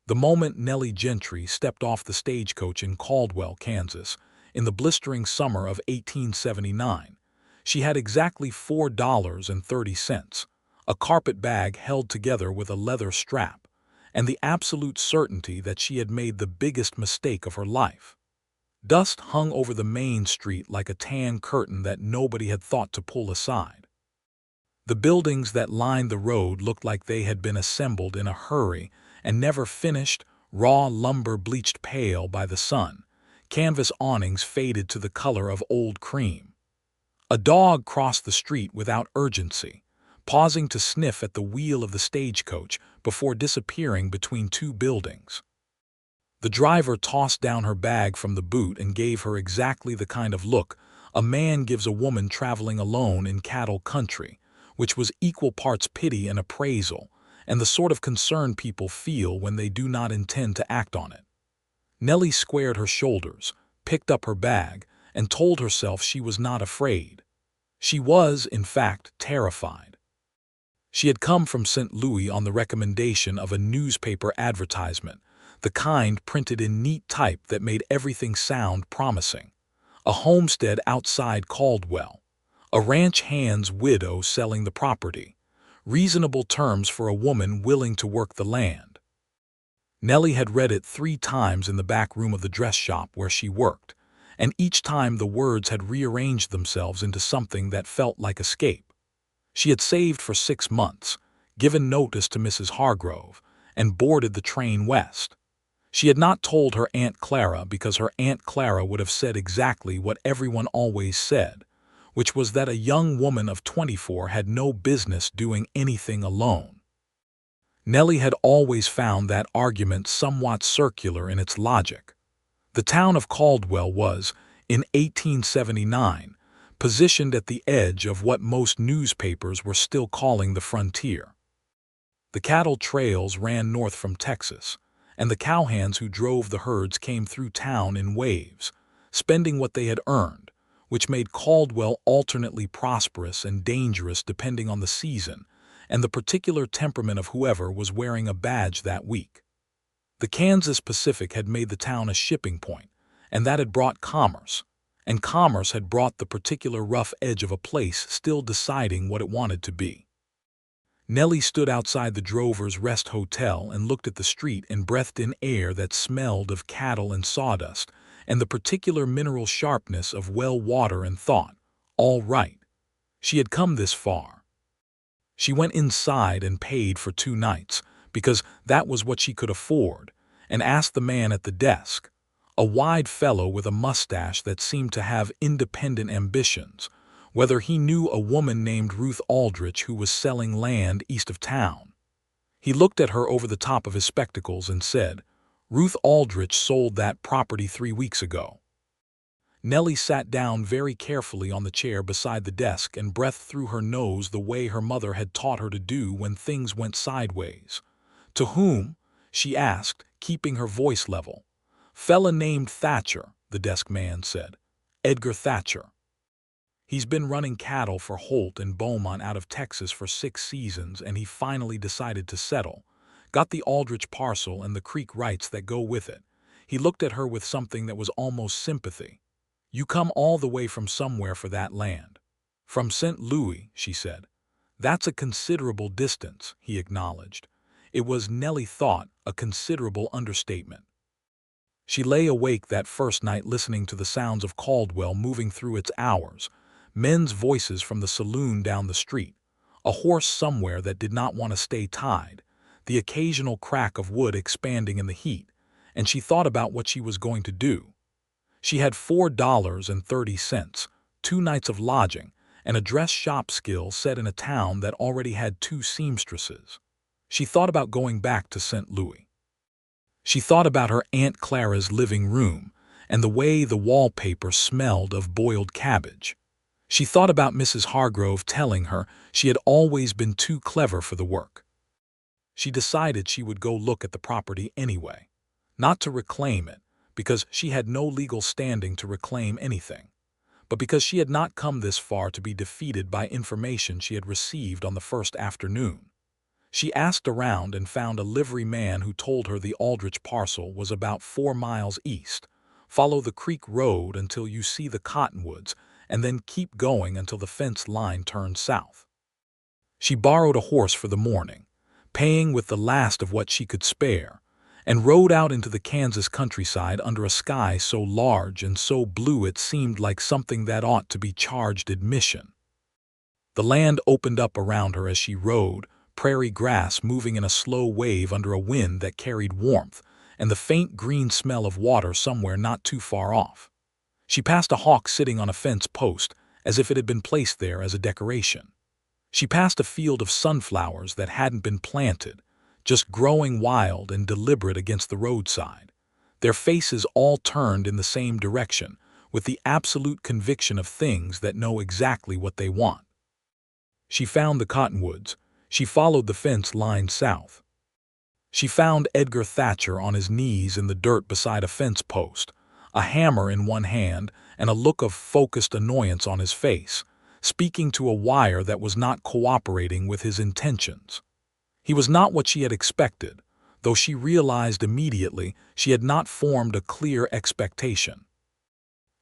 The moment Nellie Gentry stepped off the stagecoach in Caldwell, Kansas, in the blistering summer of 1879, she had exactly $4.30, a carpet bag held together with a leather strap, and the absolute certainty that she had made the biggest mistake of her life. Dust hung over the main street like a tan curtain that nobody had thought to pull aside. The buildings that lined the road looked like they had been assembled in a hurry and never finished, raw lumber bleached pale by the sun, canvas awnings faded to the color of old cream. A dog crossed the street without urgency, pausing to sniff at the wheel of the stagecoach before disappearing between two buildings. The driver tossed down her bag from the boot and gave her exactly the kind of look a man gives a woman traveling alone in cattle country, which was equal parts pity and appraisal, and the sort of concern people feel when they do not intend to act on it. Nellie squared her shoulders, picked up her bag, and told herself she was not afraid. She was, in fact, terrified. She had come from St. Louis on the recommendation of a newspaper advertisement, the kind printed in neat type that made everything sound promising. A homestead outside Caldwell, a ranch hand's widow selling the property, reasonable terms for a woman willing to work the land. Nellie had read it 3 times in the back room of the dress shop where she worked, and each time the words had rearranged themselves into something that felt like escape. She had saved for 6 months, given notice to Mrs. Hargrove, and boarded the train west. She had not told her Aunt Clara because her Aunt Clara would have said exactly what everyone always said, which was that a young woman of 24 had no business doing anything alone. Nellie had always found that argument somewhat circular in its logic. The town of Caldwell was, in 1879, positioned at the edge of what most newspapers were still calling the frontier. The cattle trails ran north from Texas, and the cowhands who drove the herds came through town in waves, spending what they had earned, which made Caldwell alternately prosperous and dangerous depending on the season and the particular temperament of whoever was wearing a badge that week. The Kansas Pacific had made the town a shipping point, and that had brought commerce, and commerce had brought the particular rough edge of a place still deciding what it wanted to be. Nellie stood outside the Drover's Rest Hotel and looked at the street and breathed in air that smelled of cattle and sawdust and the particular mineral sharpness of well water and thought, all right, she had come this far. She went inside and paid for 2 nights, because that was what she could afford, and asked the man at the desk, a wide fellow with a mustache that seemed to have independent ambitions, whether he knew a woman named Ruth Aldrich who was selling land east of town. He looked at her over the top of his spectacles and said, "Ruth Aldrich sold that property 3 weeks ago." Nellie sat down very carefully on the chair beside the desk and breathed through her nose the way her mother had taught her to do when things went sideways. "To whom?" she asked, keeping her voice level. "Fella named Thatcher," the desk man said. "Edgar Thatcher. He's been running cattle for Holt and Beaumont out of Texas for 6 seasons, and he finally decided to settle. Got the Aldrich parcel and the creek rights that go with it." He looked at her with something that was almost sympathy. "You come all the way from somewhere for that land." "From St. Louis," she said. "That's a considerable distance," he acknowledged. It was, Nellie thought, a considerable understatement. She lay awake that first night listening to the sounds of Caldwell moving through its hours, men's voices from the saloon down the street, a horse somewhere that did not want to stay tied, the occasional crack of wood expanding in the heat, and she thought about what she was going to do. She had $4.30, 2 nights of lodging, and a dress shop skill set in a town that already had 2 seamstresses. She thought about going back to St. Louis. She thought about her Aunt Clara's living room and the way the wallpaper smelled of boiled cabbage. She thought about Mrs. Hargrove telling her she had always been too clever for the work. She decided she would go look at the property anyway, not to reclaim it, because she had no legal standing to reclaim anything, but because she had not come this far to be defeated by information she had received on the first afternoon. She asked around and found a livery man who told her the Aldrich parcel was about 4 miles east. Follow the creek road until you see the cottonwoods, and then keep going until the fence line turns south. She borrowed a horse for the morning, paying with the last of what she could spare, and rode out into the Kansas countryside under a sky so large and so blue it seemed like something that ought to be charged admission. The land opened up around her as she rode, prairie grass moving in a slow wave under a wind that carried warmth, and the faint green smell of water somewhere not too far off. She passed a hawk sitting on a fence post, as if it had been placed there as a decoration. She passed a field of sunflowers that hadn't been planted, just growing wild and deliberate against the roadside, their faces all turned in the same direction, with the absolute conviction of things that know exactly what they want. She found the cottonwoods. She followed the fence line south. She found Edgar Thatcher on his knees in the dirt beside a fence post, a hammer in one hand and a look of focused annoyance on his face, speaking to a wire that was not cooperating with his intentions. He was not what she had expected, though she realized immediately she had not formed a clear expectation.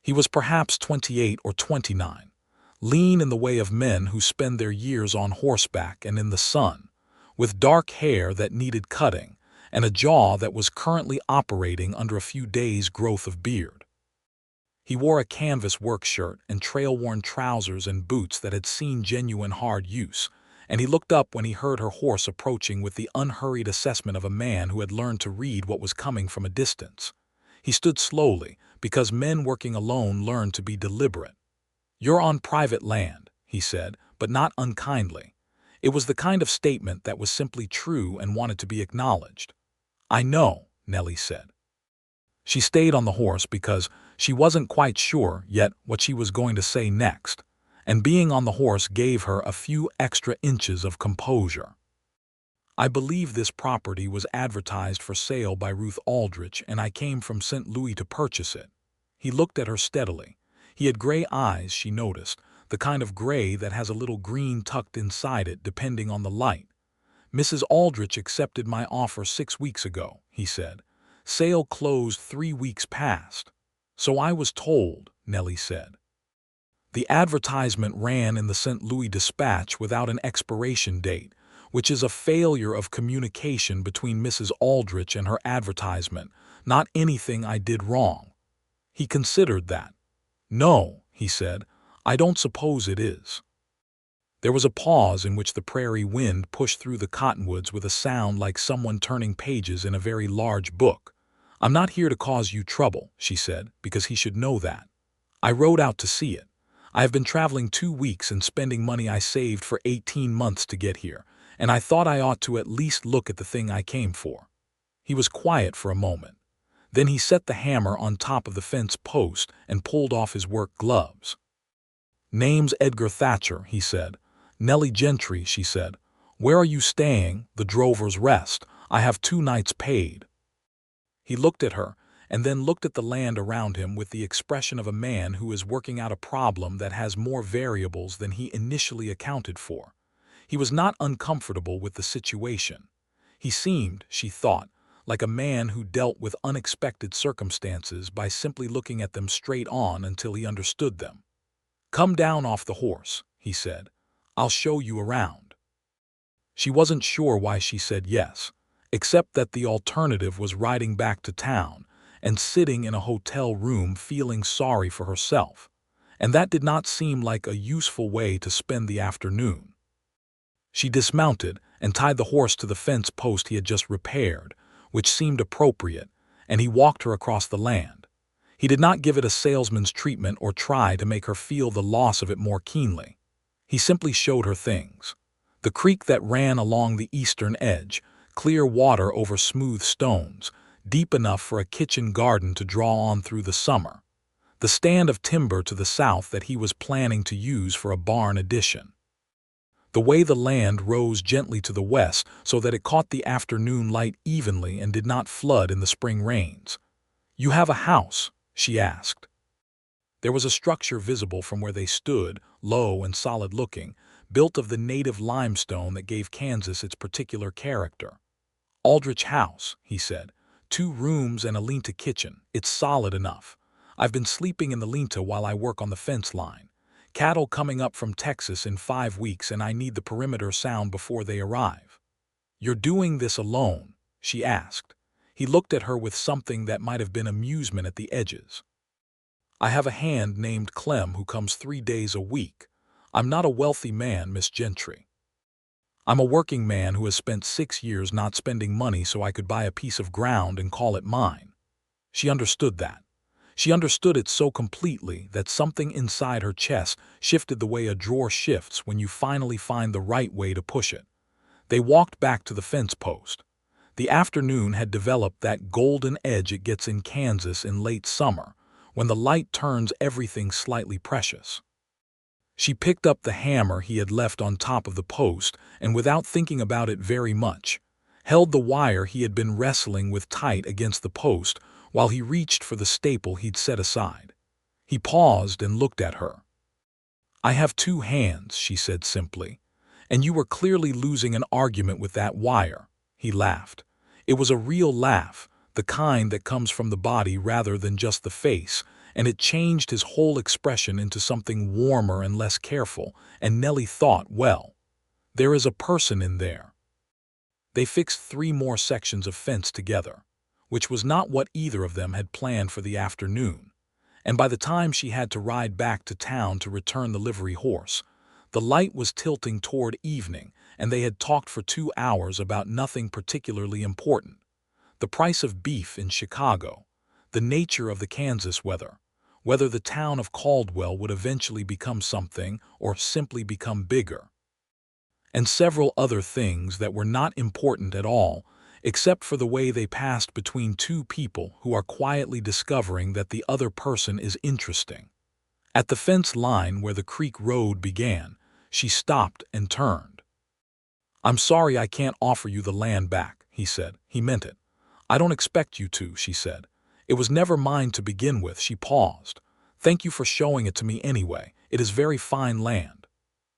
He was perhaps 28 or 29, lean in the way of men who spend their years on horseback and in the sun, with dark hair that needed cutting and a jaw that was currently operating under a few days' growth of beard. He wore a canvas work shirt and trail-worn trousers and boots that had seen genuine hard use, and he looked up when he heard her horse approaching with the unhurried assessment of a man who had learned to read what was coming from a distance. He stood slowly, because men working alone learn to be deliberate. "You're on private land," he said, but not unkindly. It was the kind of statement that was simply true and wanted to be acknowledged. "I know," Nellie said. She stayed on the horse because she wasn't quite sure yet what she was going to say next, and being on the horse gave her a few extra inches of composure. "I believe this property was advertised for sale by Ruth Aldrich, and I came from St. Louis to purchase it." He looked at her steadily. He had gray eyes, she noticed, the kind of gray that has a little green tucked inside it depending on the light. "Mrs. Aldrich accepted my offer 6 weeks ago," he said. "Sale closed 3 weeks past." "So I was told," Nellie said. The advertisement ran in the St. Louis Dispatch without an expiration date, which is a failure of communication between Mrs. Aldrich and her advertisement, not anything I did wrong. He considered that. "No," he said, "I don't suppose it is." There was a pause in which the prairie wind pushed through the cottonwoods with a sound like someone turning pages in a very large book. "I'm not here to cause you trouble," she said, because he should know that. "I rode out to see it. I have been traveling 2 weeks and spending money I saved for 18 months to get here, and I thought I ought to at least look at the thing I came for." He was quiet for a moment. Then he set the hammer on top of the fence post and pulled off his work gloves. "Name's Edgar Thatcher," he said. "Nellie Gentry," she said. "Where are you staying?" "The Drover's Rest. I have 2 nights paid." He looked at her, and then looked at the land around him with the expression of a man who is working out a problem that has more variables than he initially accounted for. He was not uncomfortable with the situation. He seemed, she thought, like a man who dealt with unexpected circumstances by simply looking at them straight on until he understood them. "Come down off the horse," he said. "I'll show you around." She wasn't sure why she said yes, except that the alternative was riding back to town and sitting in a hotel room feeling sorry for herself, and that did not seem like a useful way to spend the afternoon. She dismounted and tied the horse to the fence post he had just repaired, which seemed appropriate, and he walked her across the land. He did not give it a salesman's treatment or try to make her feel the loss of it more keenly. He simply showed her things. The creek that ran along the eastern edge, clear water over smooth stones, deep enough for a kitchen garden to draw on through the summer. The stand of timber to the south that he was planning to use for a barn addition. The way the land rose gently to the west so that it caught the afternoon light evenly and did not flood in the spring rains. "You have a house?" she asked. There was a structure visible from where they stood, low and solid-looking, built of the native limestone that gave Kansas its particular character. "Aldrich House," he said. "2 rooms and a lean-to kitchen. It's solid enough. I've been sleeping in the lean-to while I work on the fence line. Cattle coming up from Texas in 5 weeks, and I need the perimeter sound before they arrive." "You're doing this alone?" she asked. He looked at her with something that might have been amusement at the edges. "I have a hand named Clem who comes 3 days a week. I'm not a wealthy man, Miss Gentry. I'm a working man who has spent 6 years not spending money so I could buy a piece of ground and call it mine." She understood that. She understood it so completely that something inside her chest shifted the way a drawer shifts when you finally find the right way to push it. They walked back to the fence post. The afternoon had developed that golden edge it gets in Kansas in late summer, when the light turns everything slightly precious. She picked up the hammer he had left on top of the post and, without thinking about it very much, held the wire he had been wrestling with tight against the post while he reached for the staple he'd set aside. He paused and looked at her. "I have 2 hands," she said simply, "and you were clearly losing an argument with that wire." He laughed. It was a real laugh, the kind that comes from the body rather than just the face, and it changed his whole expression into something warmer and less careful, and Nellie thought, well, there is a person in there. They fixed 3 more sections of fence together, which was not what either of them had planned for the afternoon, and by the time she had to ride back to town to return the livery horse, the light was tilting toward evening, and they had talked for 2 hours about nothing particularly important. The price of beef in Chicago, the nature of the Kansas weather, whether the town of Caldwell would eventually become something or simply become bigger, and several other things that were not important at all, except for the way they passed between 2 people who are quietly discovering that the other person is interesting. At the fence line where the creek road began, she stopped and turned. "I'm sorry I can't offer you the land back," he said. He meant it. "I don't expect you to," she said. "It was never mine to begin with." She paused. "Thank you for showing it to me anyway. It is very fine land."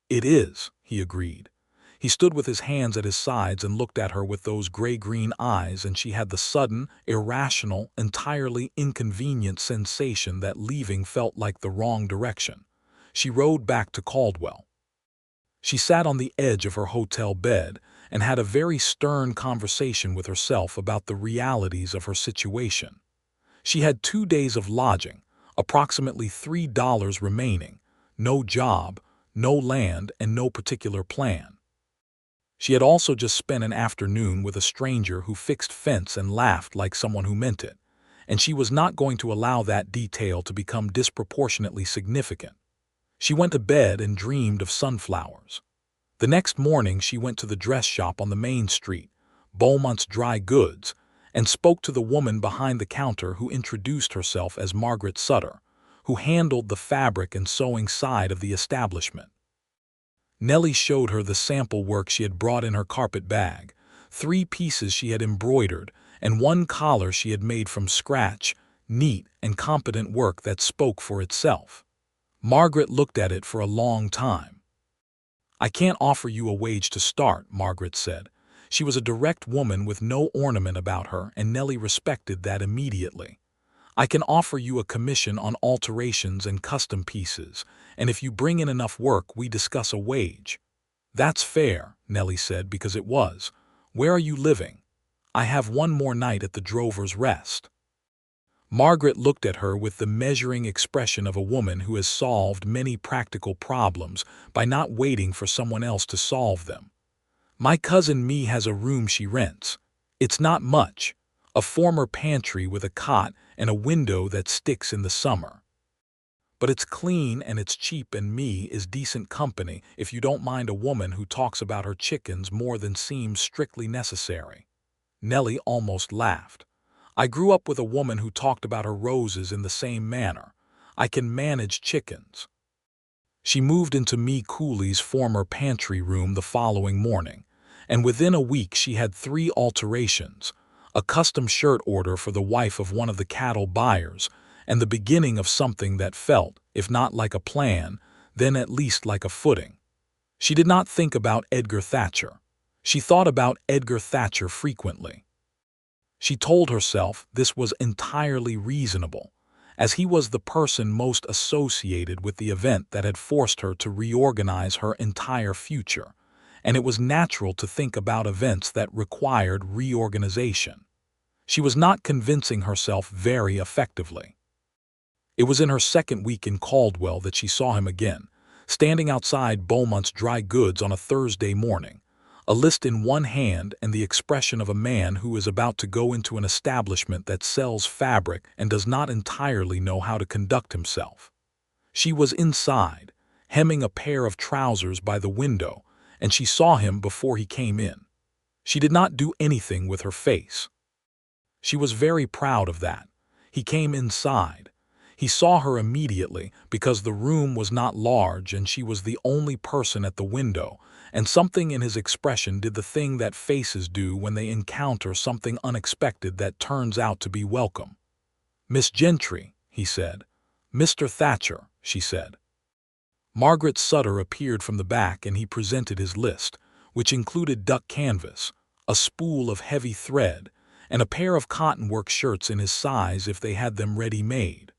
"It is," he agreed. He stood with his hands at his sides and looked at her with those gray-green eyes, and she had the sudden, irrational, entirely inconvenient sensation that leaving felt like the wrong direction. She rode back to Caldwell. She sat on the edge of her hotel bed and had a very stern conversation with herself about the realities of her situation. She had 2 days of lodging, approximately $3 remaining, no job, no land, and no particular plan. She had also just spent an afternoon with a stranger who fixed fence and laughed like someone who meant it, and she was not going to allow that detail to become disproportionately significant. She went to bed and dreamed of sunflowers. The next morning she went to the dress shop on the main street, Beaumont's Dry Goods, and spoke to the woman behind the counter who introduced herself as Margaret Sutter, who handled the fabric and sewing side of the establishment. Nellie showed her the sample work she had brought in her carpet bag, 3 pieces she had embroidered, and 1 collar she had made from scratch, neat and competent work that spoke for itself. Margaret looked at it for a long time. "I can't offer you a wage to start," Margaret said. She was a direct woman with no ornament about her, and Nellie respected that immediately. "I can offer you a commission on alterations and custom pieces, and if you bring in enough work, we discuss a wage." "That's fair," Nellie said, because it was. "Where are you living?" "I have 1 more night at the Drover's Rest." Margaret looked at her with the measuring expression of a woman who has solved many practical problems by not waiting for someone else to solve them. "My cousin Me has a room she rents. It's not much, a former pantry with a cot and a window that sticks in the summer. But it's clean and it's cheap, and Me is decent company if you don't mind a woman who talks about her chickens more than seems strictly necessary." Nellie almost laughed. "I grew up with a woman who talked about her roses in the same manner. I can manage chickens." She moved into Me Cooley's former pantry room the following morning, and within a week she had 3 alterations, a custom shirt order for the wife of one of the cattle buyers, and the beginning of something that felt, if not like a plan, then at least like a footing. She did not think about Edgar Thatcher. She thought about Edgar Thatcher frequently. She told herself this was entirely reasonable, as he was the person most associated with the event that had forced her to reorganize her entire future, and it was natural to think about events that required reorganization. She was not convincing herself very effectively. It was in her second week in Caldwell that she saw him again, standing outside Beaumont's dry goods on a Thursday morning, a list in one hand and the expression of a man who is about to go into an establishment that sells fabric and does not entirely know how to conduct himself. She was inside, hemming a pair of trousers by the window, and she saw him before he came in. She did not do anything with her face. She was very proud of that. He came inside. He saw her immediately because the room was not large and she was the only person at the window, and something in his expression did the thing that faces do when they encounter something unexpected that turns out to be welcome. "Miss Gentry," he said. "Mr. Thatcher," she said. Margaret Sutter appeared from the back and he presented his list, which included duck canvas, a spool of heavy thread, and a pair of cotton-work shirts in his size if they had them ready-made.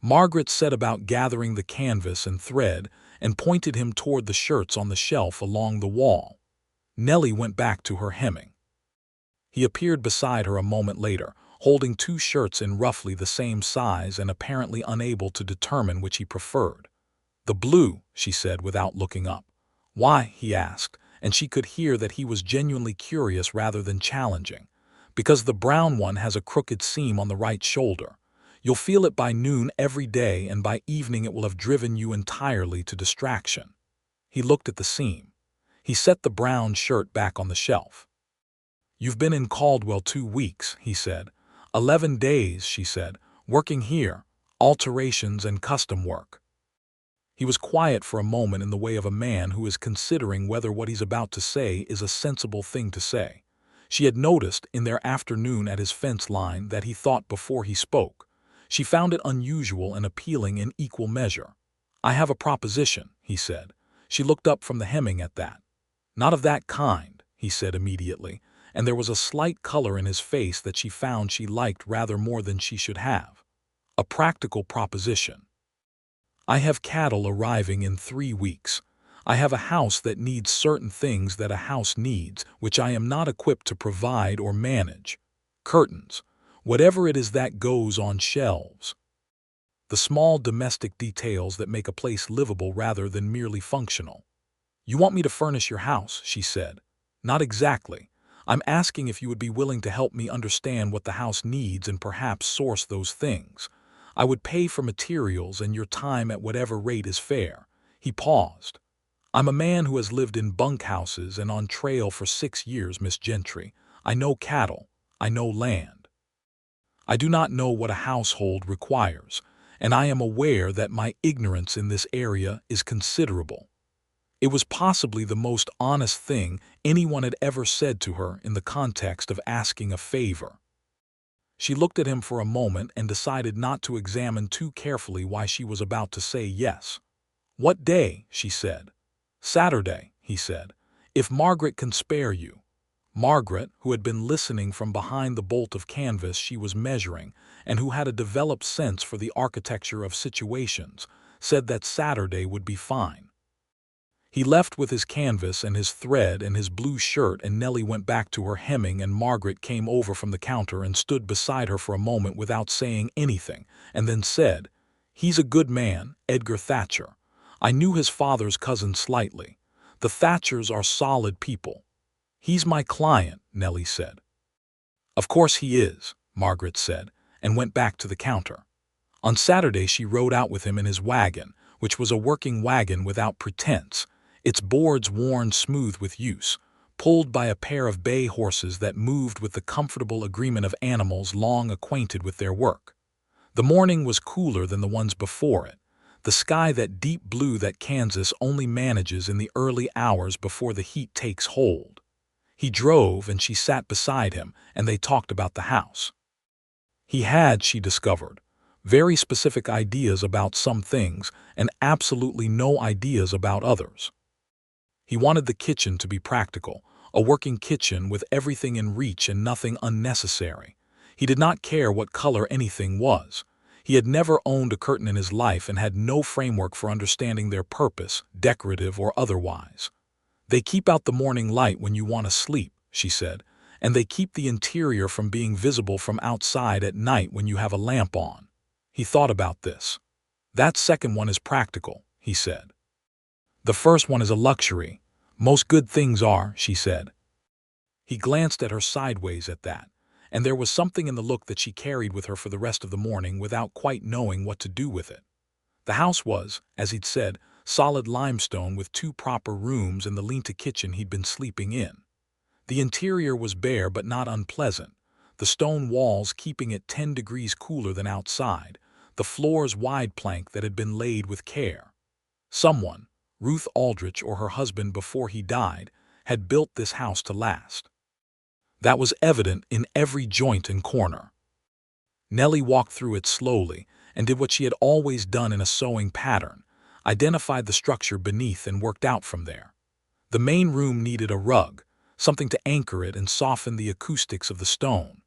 Margaret set about gathering the canvas and thread and pointed him toward the shirts on the shelf along the wall. Nellie went back to her hemming. He appeared beside her a moment later, holding two shirts in roughly the same size and apparently unable to determine which he preferred. "The blue," she said without looking up. "Why?" he asked, and she could hear that he was genuinely curious rather than challenging. "Because the brown one has a crooked seam on the right shoulder. You'll feel it by noon every day, and by evening it will have driven you entirely to distraction." He looked at the seam. He set the brown shirt back on the shelf. "You've been in Caldwell 2 weeks," he said. 11 days, she said, "working here, alterations and custom work." He was quiet for a moment in the way of a man who is considering whether what he's about to say is a sensible thing to say. She had noticed in their afternoon at his fence line that he thought before he spoke. She found it unusual and appealing in equal measure. "I have a proposition," he said. She looked up from the hemming at that. "Not of that kind," he said immediately, and there was a slight color in his face that she found she liked rather more than she should have. "A practical proposition. I have cattle arriving in 3 weeks. I have a house that needs certain things that a house needs, which I am not equipped to provide or manage. Curtains. Whatever it is that goes on shelves. The small domestic details that make a place livable rather than merely functional." "You want me to furnish your house," she said. "Not exactly. I'm asking if you would be willing to help me understand what the house needs and perhaps source those things. I would pay for materials and your time at whatever rate is fair." He paused. "I'm a man who has lived in bunkhouses and on trail for 6 years, Miss Gentry. I know cattle. I know land. I do not know what a household requires, and I am aware that my ignorance in this area is considerable." It was possibly the most honest thing anyone had ever said to her in the context of asking a favor. She looked at him for a moment and decided not to examine too carefully why she was about to say yes. "What day?" she said. "Saturday," he said, "if Margaret can spare you." Margaret, who had been listening from behind the bolt of canvas she was measuring and who had a developed sense for the architecture of situations, said that Saturday would be fine. He left with his canvas and his thread and his blue shirt, and Nellie went back to her hemming, and Margaret came over from the counter and stood beside her for a moment without saying anything, and then said, "He's a good man, Edgar Thatcher. I knew his father's cousin slightly. The Thatchers are solid people." "He's my client," Nellie said. "Of course he is," Margaret said, and went back to the counter. On Saturday she rode out with him in his wagon, which was a working wagon without pretense, its boards worn smooth with use, pulled by a pair of bay horses that moved with the comfortable agreement of animals long acquainted with their work. The morning was cooler than the ones before it, the sky that deep blue that Kansas only manages in the early hours before the heat takes hold. He drove and she sat beside him, and they talked about the house. He had, she discovered, very specific ideas about some things and absolutely no ideas about others. He wanted the kitchen to be practical, a working kitchen with everything in reach and nothing unnecessary. He did not care what color anything was. He had never owned a curtain in his life and had no framework for understanding their purpose, decorative or otherwise. "They keep out the morning light when you want to sleep," she said, "and they keep the interior from being visible from outside at night when you have a lamp on." He thought about this. "That second one is practical," he said. "The first one is a luxury. Most good things are," she said. He glanced at her sideways at that, and there was something in the look that she carried with her for the rest of the morning without quite knowing what to do with it. The house was, as he'd said, solid limestone with 2 proper rooms and the lean-to kitchen he'd been sleeping in. The interior was bare but not unpleasant, the stone walls keeping it 10 degrees cooler than outside, the floors wide plank that had been laid with care. Someone, Ruth Aldrich or her husband before he died, had built this house to last. That was evident in every joint and corner. Nellie walked through it slowly and did what she had always done in a sewing pattern, identified the structure beneath and worked out from there. The main room needed a rug, something to anchor it and soften the acoustics of the stone.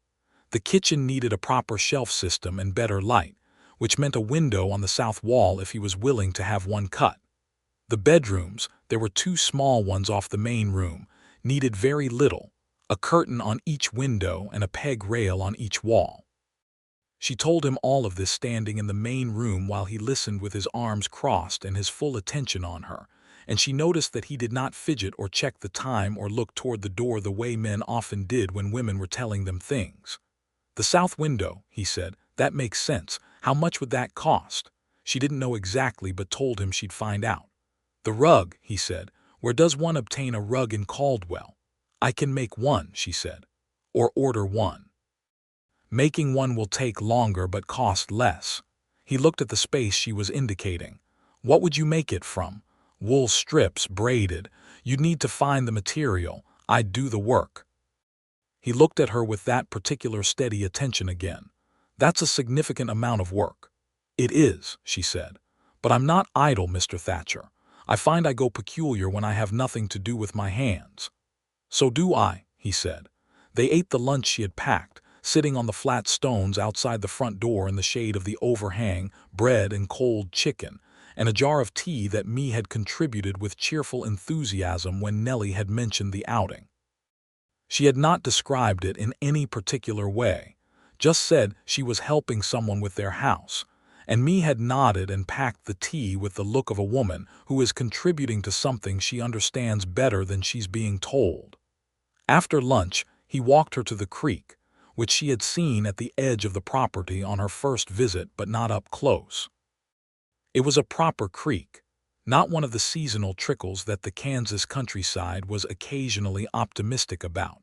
The kitchen needed a proper shelf system and better light, which meant a window on the south wall if he was willing to have one cut. The bedrooms, there were 2 small ones off the main room, needed very little, a curtain on each window and a peg rail on each wall. She told him all of this standing in the main room while he listened with his arms crossed and his full attention on her, and she noticed that he did not fidget or check the time or look toward the door the way men often did when women were telling them things. "The south window," he said, "that makes sense. How much would that cost?" She didn't know exactly but told him she'd find out. "The rug," he said, "where does one obtain a rug in Caldwell?" "I can make one," she said, "or order one. Making one will take longer but cost less." He looked at the space she was indicating. "What would you make it from?" "Wool strips, braided. You'd need to find the material. I'd do the work." He looked at her with that particular steady attention again. "That's a significant amount of work." "It is," she said. "But I'm not idle, Mr. Thatcher. I find I go peculiar when I have nothing to do with my hands." "So do I," he said. They ate the lunch she had packed, sitting on the flat stones outside the front door in the shade of the overhang, bread and cold chicken, and a jar of tea that Mee had contributed with cheerful enthusiasm when Nellie had mentioned the outing. She had not described it in any particular way, just said she was helping someone with their house, and Mee had nodded and packed the tea with the look of a woman who is contributing to something she understands better than she's being told. After lunch, he walked her to the creek, which she had seen at the edge of the property on her first visit but not up close. It was a proper creek, not one of the seasonal trickles that the Kansas countryside was occasionally optimistic about,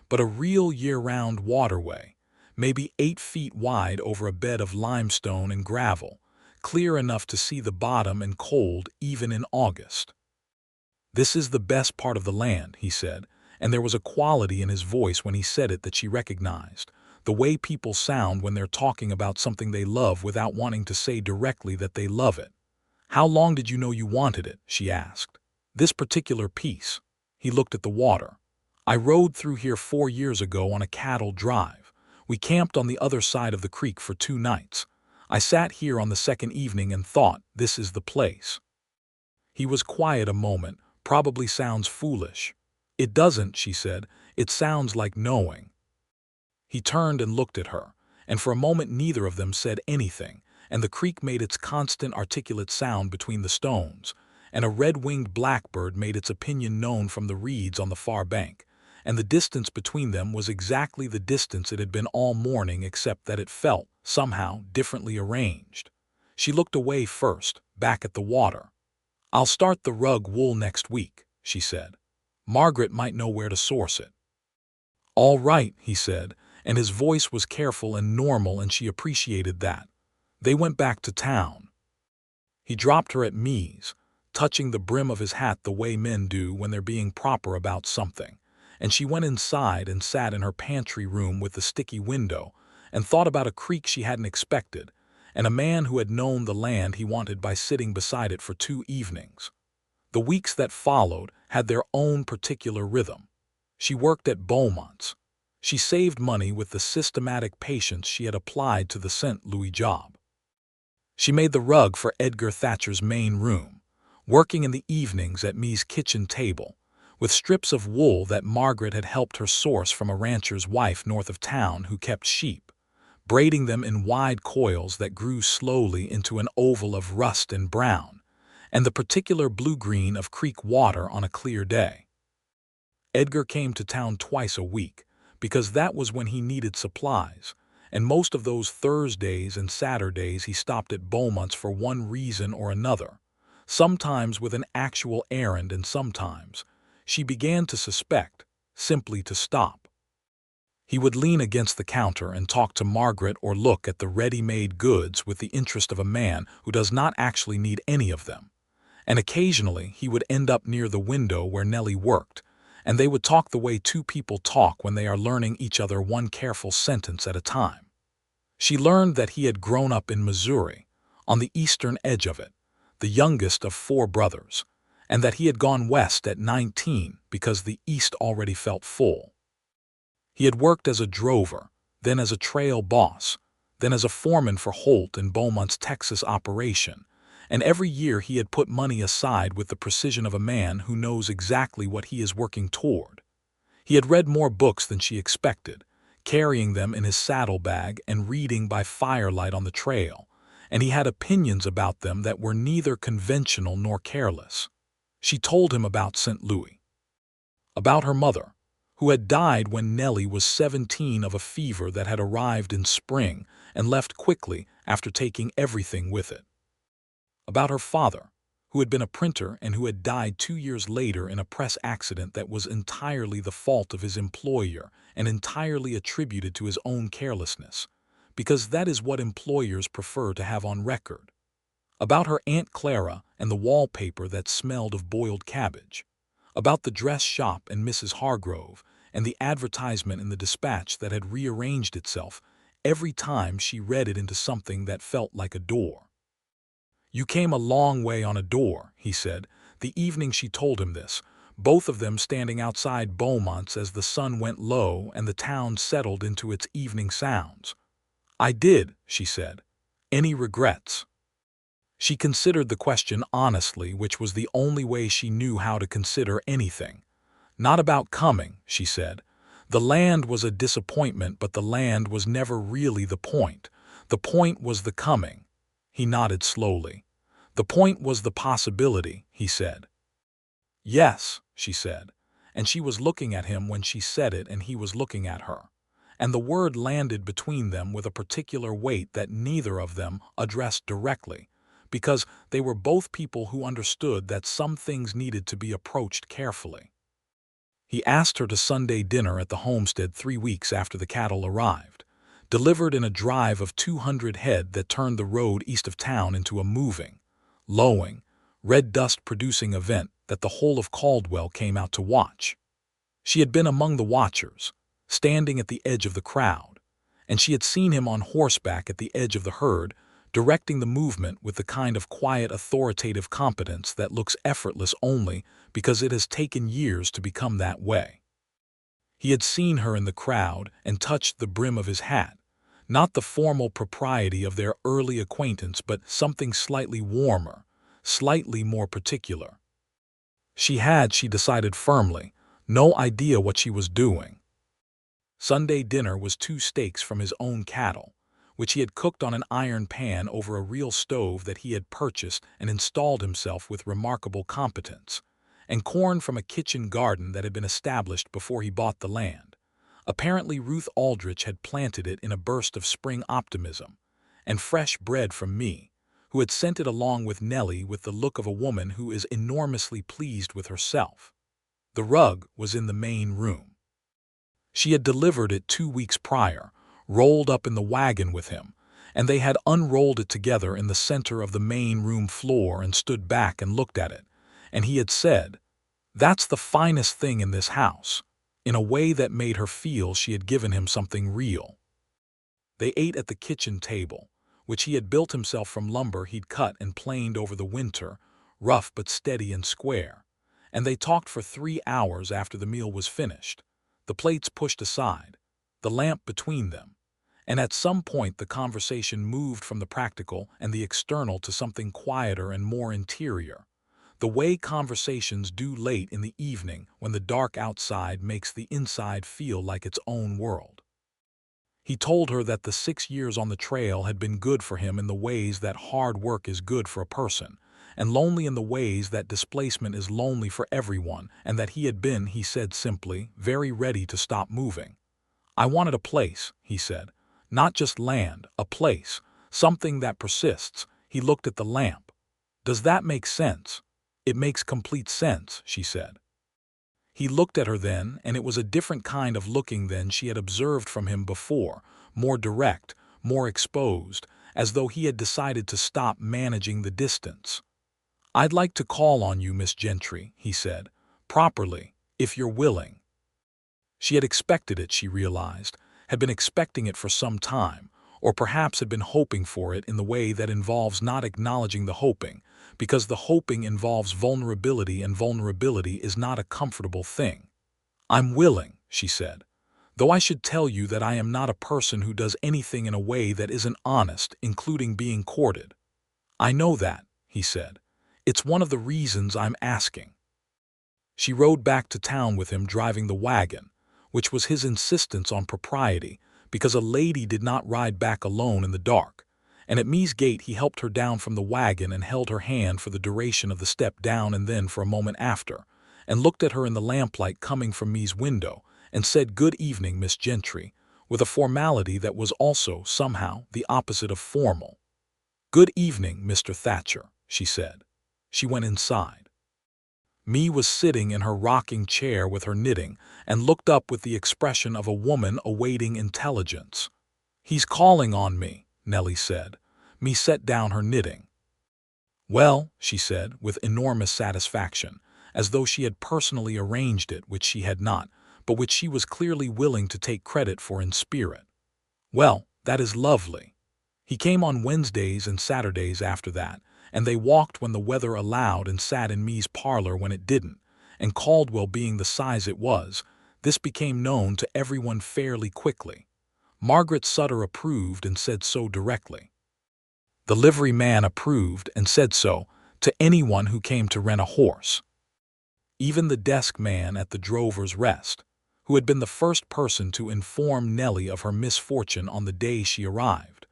but a real year-round waterway, maybe 8 feet wide over a bed of limestone and gravel, clear enough to see the bottom and cold even in August. "This is the best part of the land," he said, and there was a quality in his voice when he said it that she recognized, the way people sound when they're talking about something they love without wanting to say directly that they love it. "How long did you know you wanted it?" she asked. "This particular piece." He looked at the water. "I rode through here 4 years ago on a cattle drive. We camped on the other side of the creek for 2 nights. I sat here on the second evening and thought, this is the place." He was quiet a moment. "Probably sounds foolish." "It doesn't," she said. "It sounds like knowing." He turned and looked at her, and for a moment neither of them said anything, and the creek made its constant articulate sound between the stones, and a red-winged blackbird made its opinion known from the reeds on the far bank, and the distance between them was exactly the distance it had been all morning except that it felt, somehow, differently arranged. She looked away first, back at the water. "I'll start the rug wool next week," she said. "Margaret might know where to source it." "All right," he said, and his voice was careful and normal, and she appreciated that. They went back to town. He dropped her at Mee's, touching the brim of his hat the way men do when they're being proper about something, and she went inside and sat in her pantry room with the sticky window and thought about a creek she hadn't expected, and a man who had known the land he wanted by sitting beside it for 2 evenings. The weeks that followed had their own particular rhythm. She worked at Beaumont's. She saved money with the systematic patience she had applied to the St. Louis job. She made the rug for Edgar Thatcher's main room, working in the evenings at Me's kitchen table, with strips of wool that Margaret had helped her source from a rancher's wife north of town who kept sheep, braiding them in wide coils that grew slowly into an oval of rust and brown, and the particular blue-green of creek water on a clear day. Edgar came to town twice a week, because that was when he needed supplies, and most of those Thursdays and Saturdays he stopped at Beaumont's for one reason or another, sometimes with an actual errand and sometimes, she began to suspect, simply to stop. He would lean against the counter and talk to Margaret or look at the ready-made goods with the interest of a man who does not actually need any of them, and occasionally he would end up near the window where Nellie worked, and they would talk the way two people talk when they are learning each other one careful sentence at a time. She learned that he had grown up in Missouri, on the eastern edge of it, the youngest of 4 brothers, and that he had gone west at 19 because the east already felt full. He had worked as a drover, then as a trail boss, then as a foreman for Holt in Beaumont's Texas operation, and every year he had put money aside with the precision of a man who knows exactly what he is working toward. He had read more books than she expected, carrying them in his saddlebag and reading by firelight on the trail, and he had opinions about them that were neither conventional nor careless. She told him about St. Louis, about her mother, who had died when Nellie was 17 of a fever that had arrived in spring and left quickly after taking everything with it, about her father, who had been a printer and who had died 2 years later in a press accident that was entirely the fault of his employer and entirely attributed to his own carelessness, because that is what employers prefer to have on record, about her Aunt Clara and the wallpaper that smelled of boiled cabbage, about the dress shop and Mrs. Hargrove and the advertisement in the Dispatch that had rearranged itself every time she read it into something that felt like a door. "You came a long way on a door," he said, the evening she told him this, both of them standing outside Beaumont's as the sun went low and the town settled into its evening sounds. "I did," she said. "Any regrets?" She considered the question honestly, which was the only way she knew how to consider anything. "Not about coming," she said. "The land was a disappointment, but the land was never really the point. The point was the coming." He nodded slowly. "The point was the possibility," he said. "Yes," she said, and she was looking at him when she said it and he was looking at her, and the word landed between them with a particular weight that neither of them addressed directly, because they were both people who understood that some things needed to be approached carefully. He asked her to Sunday dinner at the homestead 3 weeks after the cattle arrived, delivered in a drive of 200 head that turned the road east of town into a moving, lowing, red dust-producing event that the whole of Caldwell came out to watch. She had been among the watchers, standing at the edge of the crowd, and she had seen him on horseback at the edge of the herd, directing the movement with the kind of quiet authoritative competence that looks effortless only because it has taken years to become that way. He had seen her in the crowd and touched the brim of his hat, not the formal propriety of their early acquaintance, but something slightly warmer, slightly more particular. She decided firmly, no idea what she was doing. Sunday dinner was 2 steaks from his own cattle, which he had cooked on an iron pan over a real stove that he had purchased and installed himself with remarkable competence, and corn from a kitchen garden that had been established before he bought the land. Apparently Ruth Aldrich had planted it in a burst of spring optimism, and fresh bread from me, who had sent it along with Nellie with the look of a woman who is enormously pleased with herself. The rug was in the main room. She had delivered it 2 weeks prior, rolled up in the wagon with him, and they had unrolled it together in the center of the main room floor and stood back and looked at it, and he had said, "That's the finest thing in this house," in a way that made her feel she had given him something real. They ate at the kitchen table, which he had built himself from lumber he'd cut and planed over the winter, rough but steady and square, and they talked for 3 hours after the meal was finished, the plates pushed aside, the lamp between them, and at some point the conversation moved from the practical and the external to something quieter and more interior, the way conversations do late in the evening when the dark outside makes the inside feel like its own world. He told her that the 6 years on the trail had been good for him in the ways that hard work is good for a person, and lonely in the ways that displacement is lonely for everyone, and that he had been, he said simply, very ready to stop moving. "I wanted a place," he said. "Not just land, a place, something that persists." He looked at the lamp. "Does that make sense?" "It makes complete sense," she said. He looked at her then, and it was a different kind of looking than she had observed from him before, more direct, more exposed, as though he had decided to stop managing the distance. "I'd like to call on you, Miss Gentry," he said, "properly, if you're willing." She had expected it, she realized, had been expecting it for some time, or perhaps had been hoping for it in the way that involves not acknowledging the hoping, because the hoping involves vulnerability and vulnerability is not a comfortable thing. "I'm willing," she said, "though I should tell you that I am not a person who does anything in a way that isn't honest, including being courted." "I know that," he said. "It's one of the reasons I'm asking." She rode back to town with him driving the wagon, which was his insistence on propriety, because a lady did not ride back alone in the dark, and at Mee's gate he helped her down from the wagon and held her hand for the duration of the step down and then for a moment after, and looked at her in the lamplight coming from Mee's window, and said, "Good evening, Miss Gentry," with a formality that was also, somehow, the opposite of formal. "Good evening, Mr. Thatcher," she said. She went inside. Mee was sitting in her rocking chair with her knitting and looked up with the expression of a woman awaiting intelligence. "He's calling on me," Nellie said. Mee set down her knitting. "Well," she said, with enormous satisfaction, as though she had personally arranged it, which she had not, but which she was clearly willing to take credit for in spirit. "Well, that is lovely." He came on Wednesdays and Saturdays after that, and they walked when the weather allowed and sat in Mee's parlor when it didn't, and Caldwell being the size it was, this became known to everyone fairly quickly. Margaret Sutter approved and said so directly. The livery man approved and said so to anyone who came to rent a horse. Even the desk man at the Drover's Rest, who had been the first person to inform Nellie of her misfortune on the day she arrived,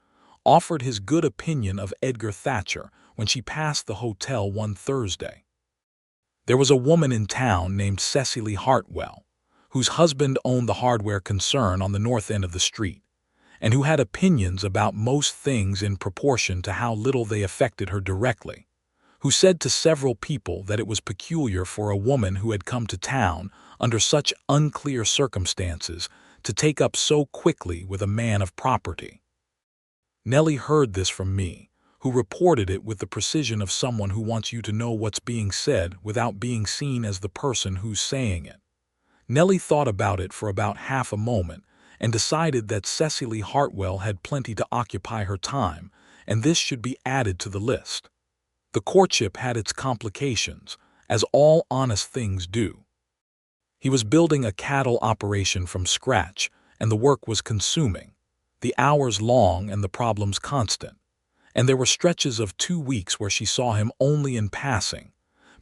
offered his good opinion of Edgar Thatcher when she passed the hotel one Thursday. There was a woman in town named Cecily Hartwell, whose husband owned the hardware concern on the north end of the street, and who had opinions about most things in proportion to how little they affected her directly, who said to several people that it was peculiar for a woman who had come to town under such unclear circumstances to take up so quickly with a man of property. Nellie heard this from me, who reported it with the precision of someone who wants you to know what's being said without being seen as the person who's saying it. Nellie thought about it for about half a moment and decided that Cecily Hartwell had plenty to occupy her time, and this should be added to the list. The courtship had its complications, as all honest things do. He was building a cattle operation from scratch, and the work was consuming, the hours long and the problems constant. And there were stretches of 2 weeks where she saw him only in passing,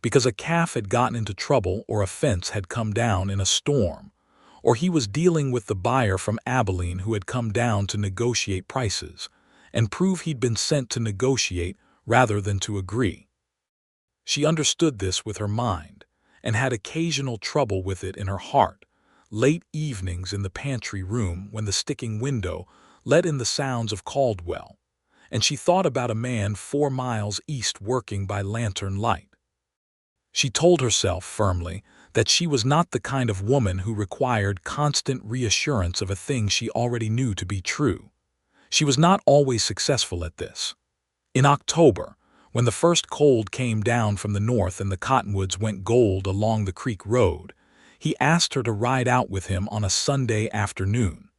because a calf had gotten into trouble or a fence had come down in a storm, or he was dealing with the buyer from Abilene who had come down to negotiate prices, and prove he'd been sent to negotiate rather than to agree. She understood this with her mind, and had occasional trouble with it in her heart, late evenings in the pantry room when the sticking window let in the sounds of Caldwell, and she thought about a man 4 miles east working by lantern light. She told herself firmly that she was not the kind of woman who required constant reassurance of a thing she already knew to be true. She was not always successful at this. In October, when the first cold came down from the north and the cottonwoods went gold along the creek road, he asked her to ride out with him on a Sunday afternoon.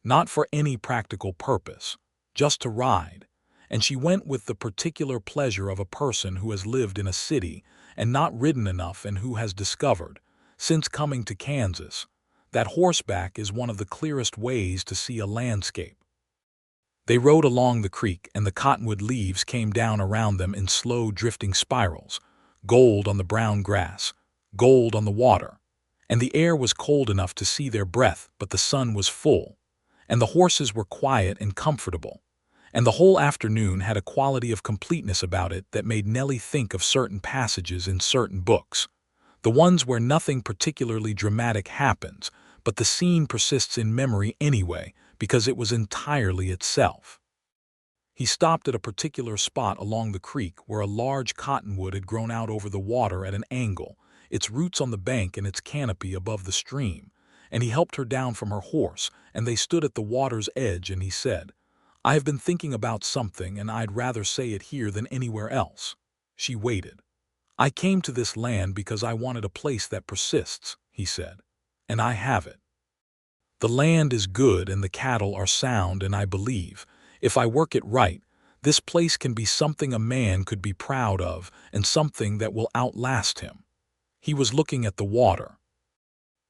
Not for any practical purpose, just to ride, and she went with the particular pleasure of a person who has lived in a city and not ridden enough and who has discovered, since coming to Kansas, that horseback is one of the clearest ways to see a landscape. They rode along the creek, and the cottonwood leaves came down around them in slow drifting spirals, gold on the brown grass, gold on the water, and the air was cold enough to see their breath, but the sun was full, and the horses were quiet and comfortable, and the whole afternoon had a quality of completeness about it that made Nellie think of certain passages in certain books, the ones where nothing particularly dramatic happens, but the scene persists in memory anyway because it was entirely itself. He stopped at a particular spot along the creek where a large cottonwood had grown out over the water at an angle, its roots on the bank and its canopy above the stream, and he helped her down from her horse, and they stood at the water's edge, and he said, "I have been thinking about something, and I'd rather say it here than anywhere else." She waited. "I came to this land because I wanted a place that persists," he said, "and I have it. The land is good and the cattle are sound, and I believe, if I work it right, this place can be something a man could be proud of and something that will outlast him." He was looking at the water.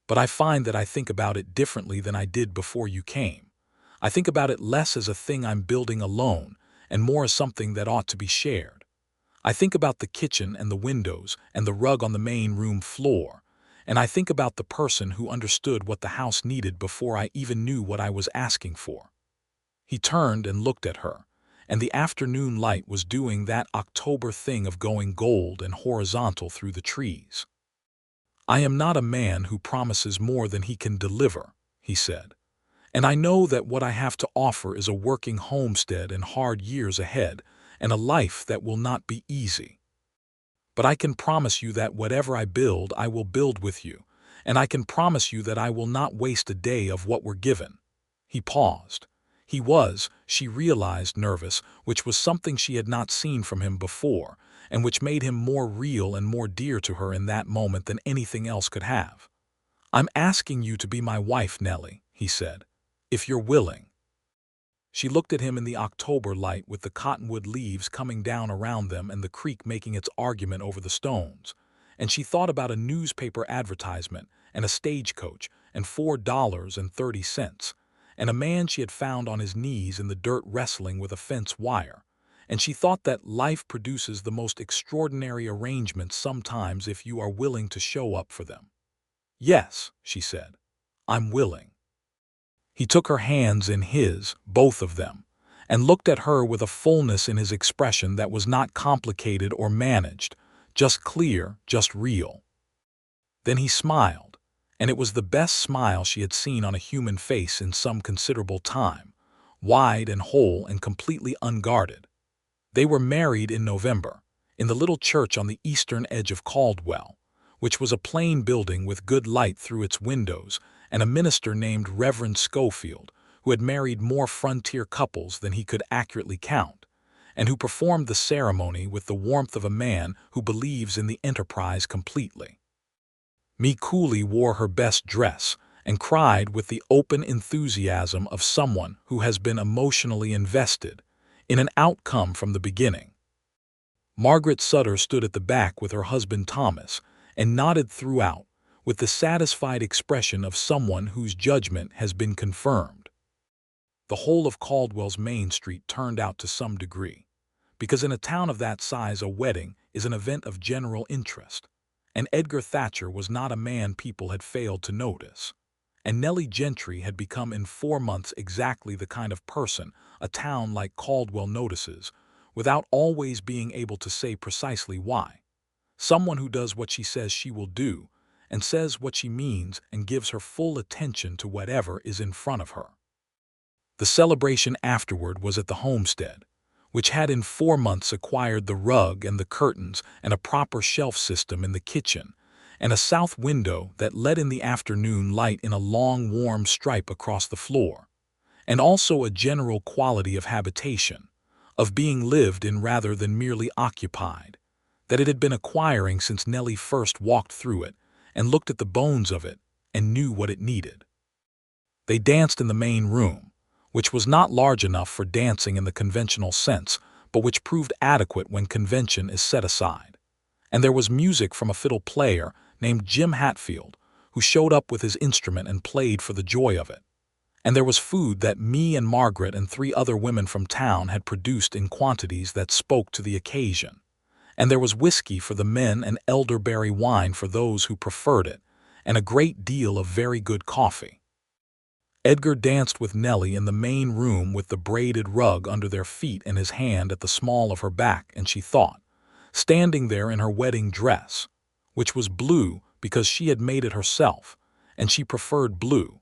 "But I find that I think about it differently than I did before you came. I think about it less as a thing I'm building alone and more as something that ought to be shared. I think about the kitchen and the windows and the rug on the main room floor, and I think about the person who understood what the house needed before I even knew what I was asking for." He turned and looked at her, and the afternoon light was doing that October thing of going gold and horizontal through the trees. "I am not a man who promises more than he can deliver," he said, "and I know that what I have to offer is a working homestead and hard years ahead, and a life that will not be easy. But I can promise you that whatever I build, I will build with you, and I can promise you that I will not waste a day of what we're given." He paused. He was, she realized, nervous, which was something she had not seen from him before, and which made him more real and more dear to her in that moment than anything else could have. "I'm asking you to be my wife, Nellie," he said, "if you're willing." She looked at him in the October light with the cottonwood leaves coming down around them and the creek making its argument over the stones, and she thought about a newspaper advertisement and a stagecoach and $4.30, and a man she had found on his knees in the dirt wrestling with a fence wire, and she thought that life produces the most extraordinary arrangements sometimes if you are willing to show up for them. "Yes," she said, "I'm willing." He took her hands in his, both of them, and looked at her with a fullness in his expression that was not complicated or managed, just clear, just real. Then he smiled, and it was the best smile she had seen on a human face in some considerable time, wide and whole and completely unguarded. They were married in November, in the little church on the eastern edge of Caldwell, which was a plain building with good light through its windows, and a minister named Reverend Schofield, who had married more frontier couples than he could accurately count, and who performed the ceremony with the warmth of a man who believes in the enterprise completely. Mee Cooley wore her best dress and cried with the open enthusiasm of someone who has been emotionally invested in an outcome from the beginning. Margaret Sutter stood at the back with her husband Thomas and nodded throughout, with the satisfied expression of someone whose judgment has been confirmed. The whole of Caldwell's Main Street turned out to some degree, because in a town of that size a wedding is an event of general interest, and Edgar Thatcher was not a man people had failed to notice, and Nellie Gentry had become in 4 months exactly the kind of person a town like Caldwell notices, without always being able to say precisely why. Someone who does what she says she will do, and says what she means and gives her full attention to whatever is in front of her. The celebration afterward was at the homestead, which had in 4 months acquired the rug and the curtains and a proper shelf system in the kitchen, and a south window that let in the afternoon light in a long warm stripe across the floor, and also a general quality of habitation, of being lived in rather than merely occupied, that it had been acquiring since Nellie first walked through it and looked at the bones of it and knew what it needed. They danced in the main room, which was not large enough for dancing in the conventional sense, but which proved adequate when convention is set aside. And there was music from a fiddle player named Jim Hatfield, who showed up with his instrument and played for the joy of it. And there was food that me and Margaret and 3 other women from town had produced in quantities that spoke to the occasion. And there was whiskey for the men and elderberry wine for those who preferred it, and a great deal of very good coffee. Edgar danced with Nellie in the main room with the braided rug under their feet and his hand at the small of her back, and she thought, standing there in her wedding dress, which was blue because she had made it herself, and she preferred blue,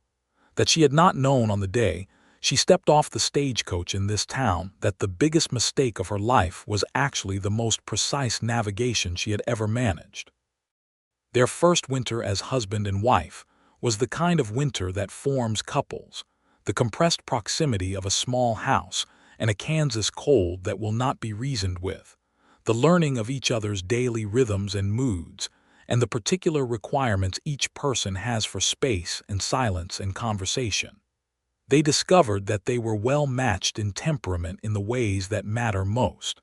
that she had not known on the day she stepped off the stagecoach in this town that the biggest mistake of her life was actually the most precise navigation she had ever managed. Their first winter as husband and wife was the kind of winter that forms couples, the compressed proximity of a small house and a Kansas cold that will not be reasoned with, the learning of each other's daily rhythms and moods, and the particular requirements each person has for space and silence and conversation. They discovered that they were well matched in temperament in the ways that matter most.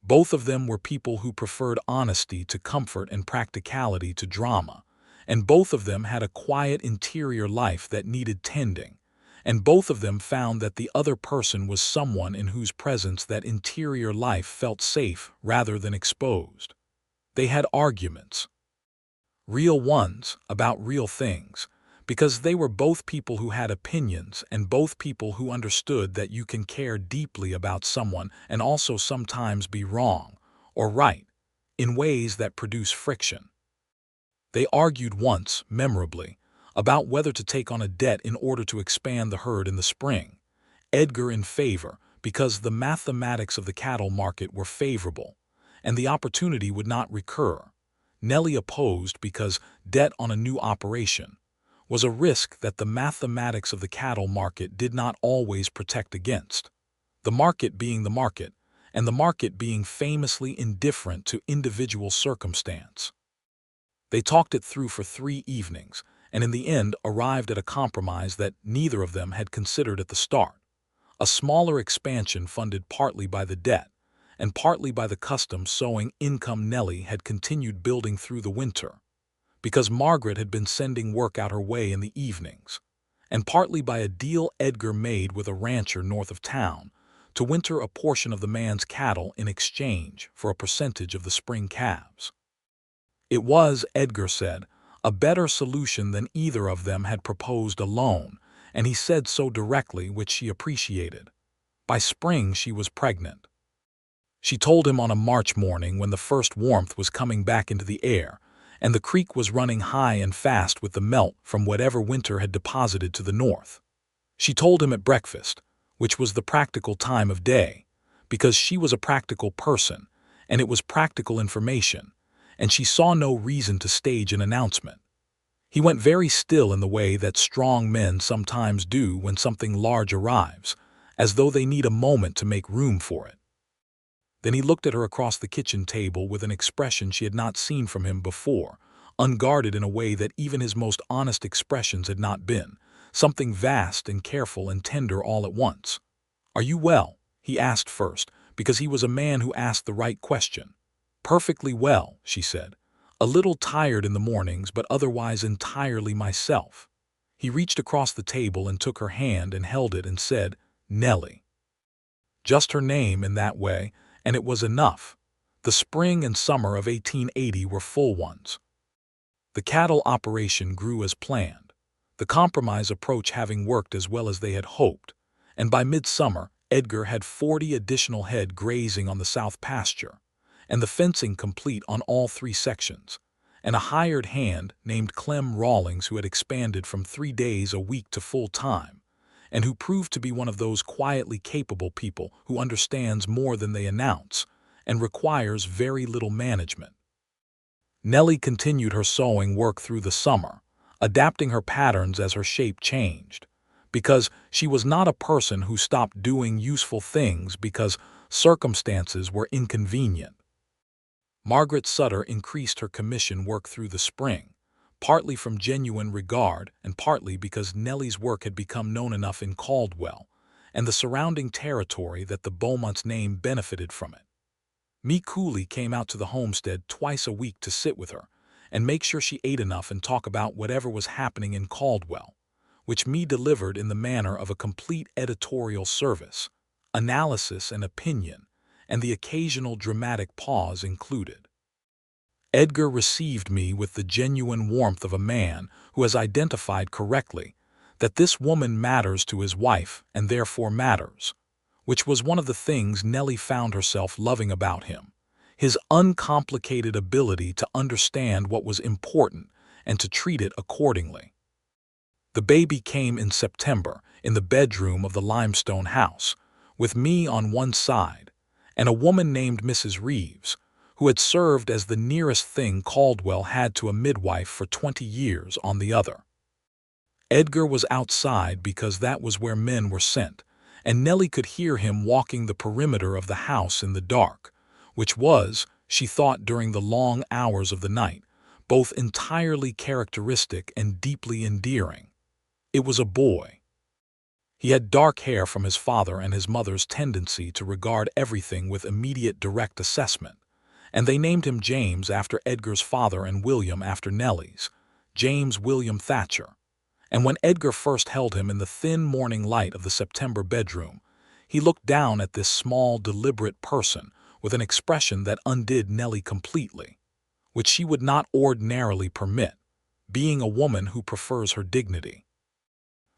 Both of them were people who preferred honesty to comfort and practicality to drama, and both of them had a quiet interior life that needed tending, and both of them found that the other person was someone in whose presence that interior life felt safe rather than exposed. They had arguments, real ones, about real things, because they were both people who had opinions and both people who understood that you can care deeply about someone and also sometimes be wrong, or right, in ways that produce friction. They argued once, memorably, about whether to take on a debt in order to expand the herd in the spring. Edgar in favor, because the mathematics of the cattle market were favorable, and the opportunity would not recur. Nellie opposed because debt on a new operation was a risk that the mathematics of the cattle market did not always protect against. The market being the market, and the market being famously indifferent to individual circumstance. They talked it through for 3 evenings, and in the end arrived at a compromise that neither of them had considered at the start. A smaller expansion funded partly by the debt, and partly by the custom sewing income Nellie had continued building through the winter, because Margaret had been sending work out her way in the evenings, and partly by a deal Edgar made with a rancher north of town to winter a portion of the man's cattle in exchange for a percentage of the spring calves. It was, Edgar said, a better solution than either of them had proposed alone, and he said so directly, which she appreciated. By spring she was pregnant. She told him on a March morning when the first warmth was coming back into the air, and the creek was running high and fast with the melt from whatever winter had deposited to the north. She told him at breakfast, which was the practical time of day, because she was a practical person, and it was practical information, and she saw no reason to stage an announcement. He went very still in the way that strong men sometimes do when something large arrives, as though they need a moment to make room for it. Then he looked at her across the kitchen table with an expression she had not seen from him before, unguarded in a way that even his most honest expressions had not been, something vast and careful and tender all at once. "Are you well?" he asked first, because he was a man who asked the right question. "Perfectly well," she said. "A little tired in the mornings, but otherwise entirely myself." He reached across the table and took her hand and held it and said, "Nellie." Just her name in that way, and it was enough. The spring and summer of 1880 were full ones. The cattle operation grew as planned, the compromise approach having worked as well as they had hoped, and by midsummer Edgar had 40 additional head grazing on the south pasture, and the fencing complete on all 3 sections, and a hired hand named Clem Rawlings who had expanded from 3 days a week to full time, and who proved to be one of those quietly capable people who understands more than they announce and requires very little management. Nellie continued her sewing work through the summer, adapting her patterns as her shape changed, because she was not a person who stopped doing useful things because circumstances were inconvenient. Margaret Sutter increased her commission work through the spring, partly from genuine regard and partly because Nellie's work had become known enough in Caldwell and the surrounding territory that the Beaumont's name benefited from it. Me Cooley came out to the homestead twice a week to sit with her and make sure she ate enough and talk about whatever was happening in Caldwell, which me delivered in the manner of a complete editorial service, analysis and opinion, and the occasional dramatic pause included. Edgar received me with the genuine warmth of a man who has identified correctly that this woman matters to his wife and therefore matters, which was one of the things Nellie found herself loving about him, his uncomplicated ability to understand what was important and to treat it accordingly. The baby came in September in the bedroom of the limestone house, with me on one side and a woman named Mrs. Reeves, who had served as the nearest thing Caldwell had to a midwife for 20 years, on the other. Edgar was outside because that was where men were sent, and Nellie could hear him walking the perimeter of the house in the dark, which was, she thought during the long hours of the night, both entirely characteristic and deeply endearing. It was a boy. He had dark hair from his father and his mother's tendency to regard everything with immediate direct assessment, and they named him James after Edgar's father and William after Nellie's, James William Thatcher. And when Edgar first held him in the thin morning light of the September bedroom, he looked down at this small, deliberate person with an expression that undid Nellie completely, which she would not ordinarily permit, being a woman who prefers her dignity,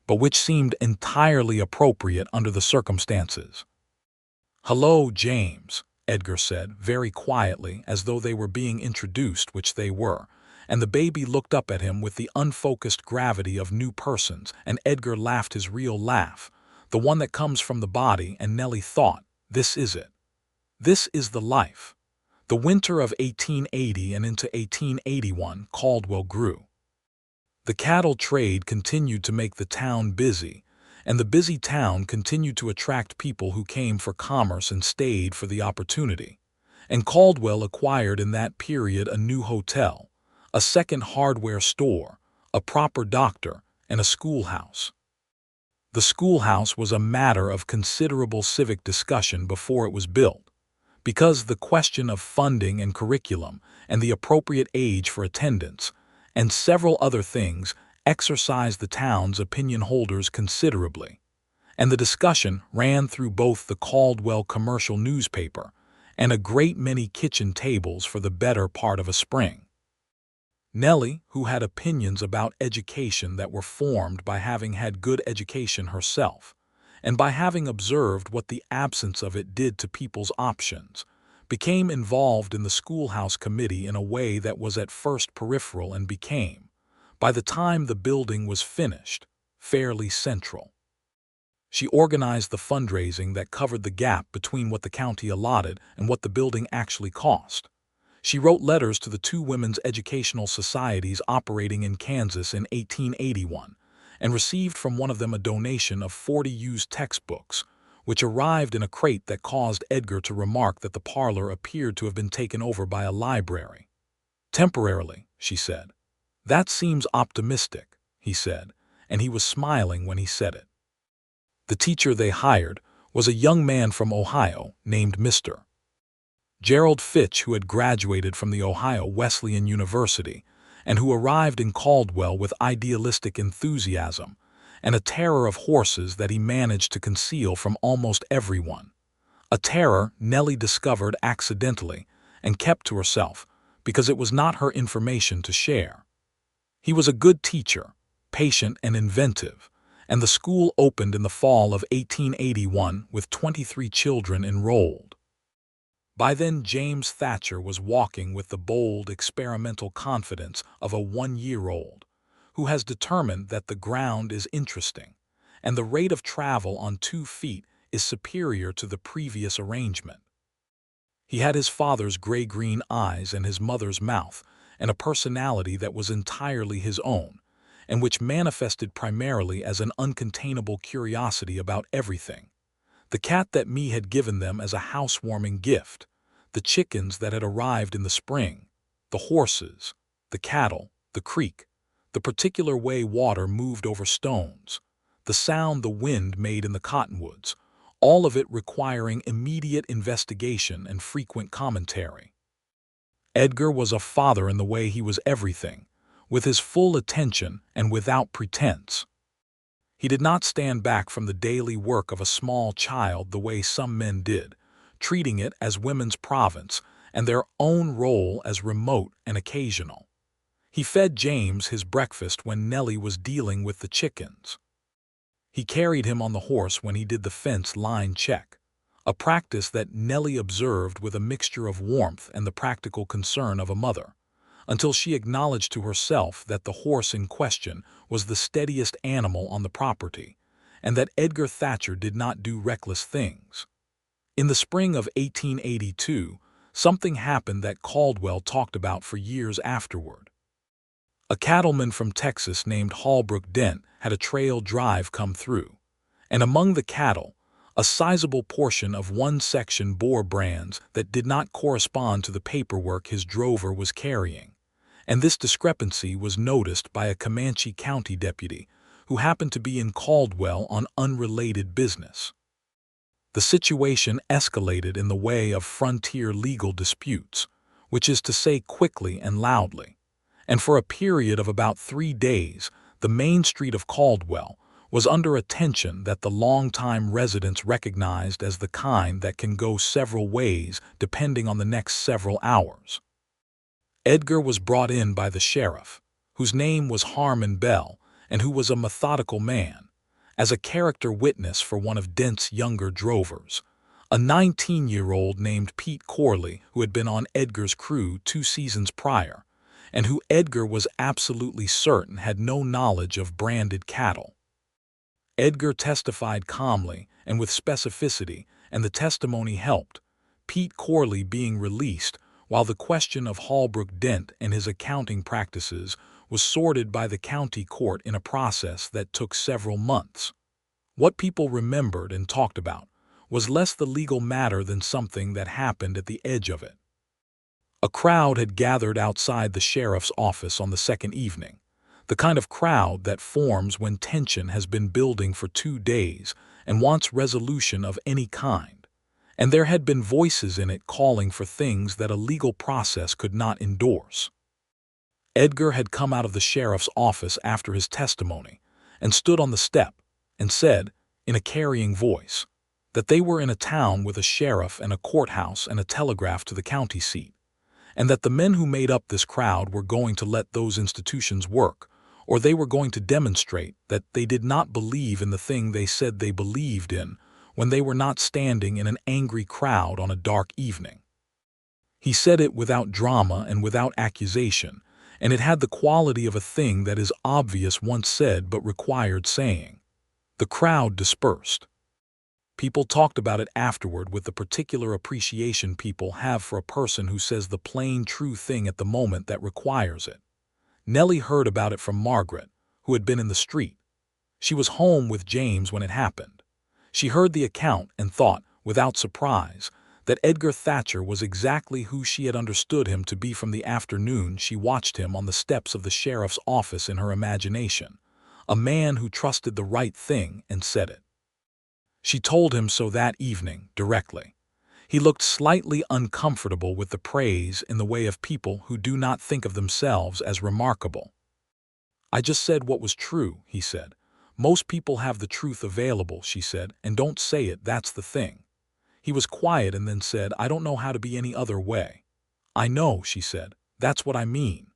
but which seemed entirely appropriate under the circumstances. "Hello, James," Edgar said, very quietly, as though they were being introduced, which they were, and the baby looked up at him with the unfocused gravity of new persons, and Edgar laughed his real laugh, the one that comes from the body, and Nellie thought, this is it. This is the life. The winter of 1880 and into 1881, Caldwell grew. The cattle trade continued to make the town busy, and the busy town continued to attract people who came for commerce and stayed for the opportunity. And Caldwell acquired in that period a new hotel, a second hardware store, a proper doctor, and a schoolhouse. The schoolhouse was a matter of considerable civic discussion before it was built, because the question of funding and curriculum and the appropriate age for attendance and several other things exercised the town's opinion holders considerably, and the discussion ran through both the Caldwell commercial newspaper and a great many kitchen tables for the better part of a spring. Nellie, who had opinions about education that were formed by having had good education herself, and by having observed what the absence of it did to people's options, became involved in the schoolhouse committee in a way that was at first peripheral and became, by the time the building was finished, fairly central. She organized the fundraising that covered the gap between what the county allotted and what the building actually cost. She wrote letters to the two women's educational societies operating in Kansas in 1881 and received from one of them a donation of 40 used textbooks, which arrived in a crate that caused Edgar to remark that the parlor appeared to have been taken over by a library. "Temporarily," she said. "That seems optimistic," he said, and he was smiling when he said it. The teacher they hired was a young man from Ohio named Mr. Gerald Fitch, who had graduated from the Ohio Wesleyan University and who arrived in Caldwell with idealistic enthusiasm and a terror of horses that he managed to conceal from almost everyone, a terror Nellie discovered accidentally and kept to herself because it was not her information to share. He was a good teacher, patient and inventive, and the school opened in the fall of 1881 with 23 children enrolled. By then, James Thatcher was walking with the bold, experimental confidence of a 1-year-old who has determined that the ground is interesting and the rate of travel on 2 feet is superior to the previous arrangement. He had his father's gray-green eyes and his mother's mouth and a personality that was entirely his own, and which manifested primarily as an uncontainable curiosity about everything. The cat that me had given them as a housewarming gift, the chickens that had arrived in the spring, the horses, the cattle, the creek, the particular way water moved over stones, the sound the wind made in the cottonwoods, all of it requiring immediate investigation and frequent commentary. Edgar was a father in the way he was everything, with his full attention and without pretense. He did not stand back from the daily work of a small child the way some men did, treating it as women's province and their own role as remote and occasional. He fed James his breakfast when Nellie was dealing with the chickens. He carried him on the horse when he did the fence line check, a practice that Nellie observed with a mixture of warmth and the practical concern of a mother, until she acknowledged to herself that the horse in question was the steadiest animal on the property, and that Edgar Thatcher did not do reckless things. In the spring of 1882, something happened that Caldwell talked about for years afterward. A cattleman from Texas named Holbrook Dent had a trail drive come through, and among the cattle, a sizable portion of one section bore brands that did not correspond to the paperwork his drover was carrying, and this discrepancy was noticed by a Comanche County deputy who happened to be in Caldwell on unrelated business. The situation escalated in the way of frontier legal disputes, which is to say quickly and loudly, and for a period of about 3 days, the main street of Caldwell was under a tension that the longtime residents recognized as the kind that can go several ways depending on the next several hours. Edgar was brought in by the sheriff, whose name was Harmon Bell and who was a methodical man, as a character witness for one of Dent's younger drovers, a 19-year-old named Pete Corley who had been on Edgar's crew 2 seasons prior, and who Edgar was absolutely certain had no knowledge of branded cattle. Edgar testified calmly and with specificity, and the testimony helped, Pete Corley being released, while the question of Holbrook Dent and his accounting practices was sorted by the county court in a process that took several months. What people remembered and talked about was less the legal matter than something that happened at the edge of it. A crowd had gathered outside the sheriff's office on the second evening, the kind of crowd that forms when tension has been building for 2 days and wants resolution of any kind, and there had been voices in it calling for things that a legal process could not endorse. Edgar had come out of the sheriff's office after his testimony and stood on the step and said, in a carrying voice, that they were in a town with a sheriff and a courthouse and a telegraph to the county seat, and that the men who made up this crowd were going to let those institutions work, or they were going to demonstrate that they did not believe in the thing they said they believed in when they were not standing in an angry crowd on a dark evening. He said it without drama and without accusation, and it had the quality of a thing that is obvious once said but required saying. The crowd dispersed. People talked about it afterward with the particular appreciation people have for a person who says the plain true thing at the moment that requires it. Nellie heard about it from Margaret, who had been in the street. She was home with James when it happened. She heard the account and thought, without surprise, that Edgar Thatcher was exactly who she had understood him to be from the afternoon she watched him on the steps of the sheriff's office in her imagination, a man who trusted the right thing and said it. She told him so that evening, directly. He looked slightly uncomfortable with the praise in the way of people who do not think of themselves as remarkable. "I just said what was true," he said. "Most people have the truth available," she said, "and don't say it, that's the thing." He was quiet and then said, "I don't know how to be any other way." "I know," she said. "That's what I mean."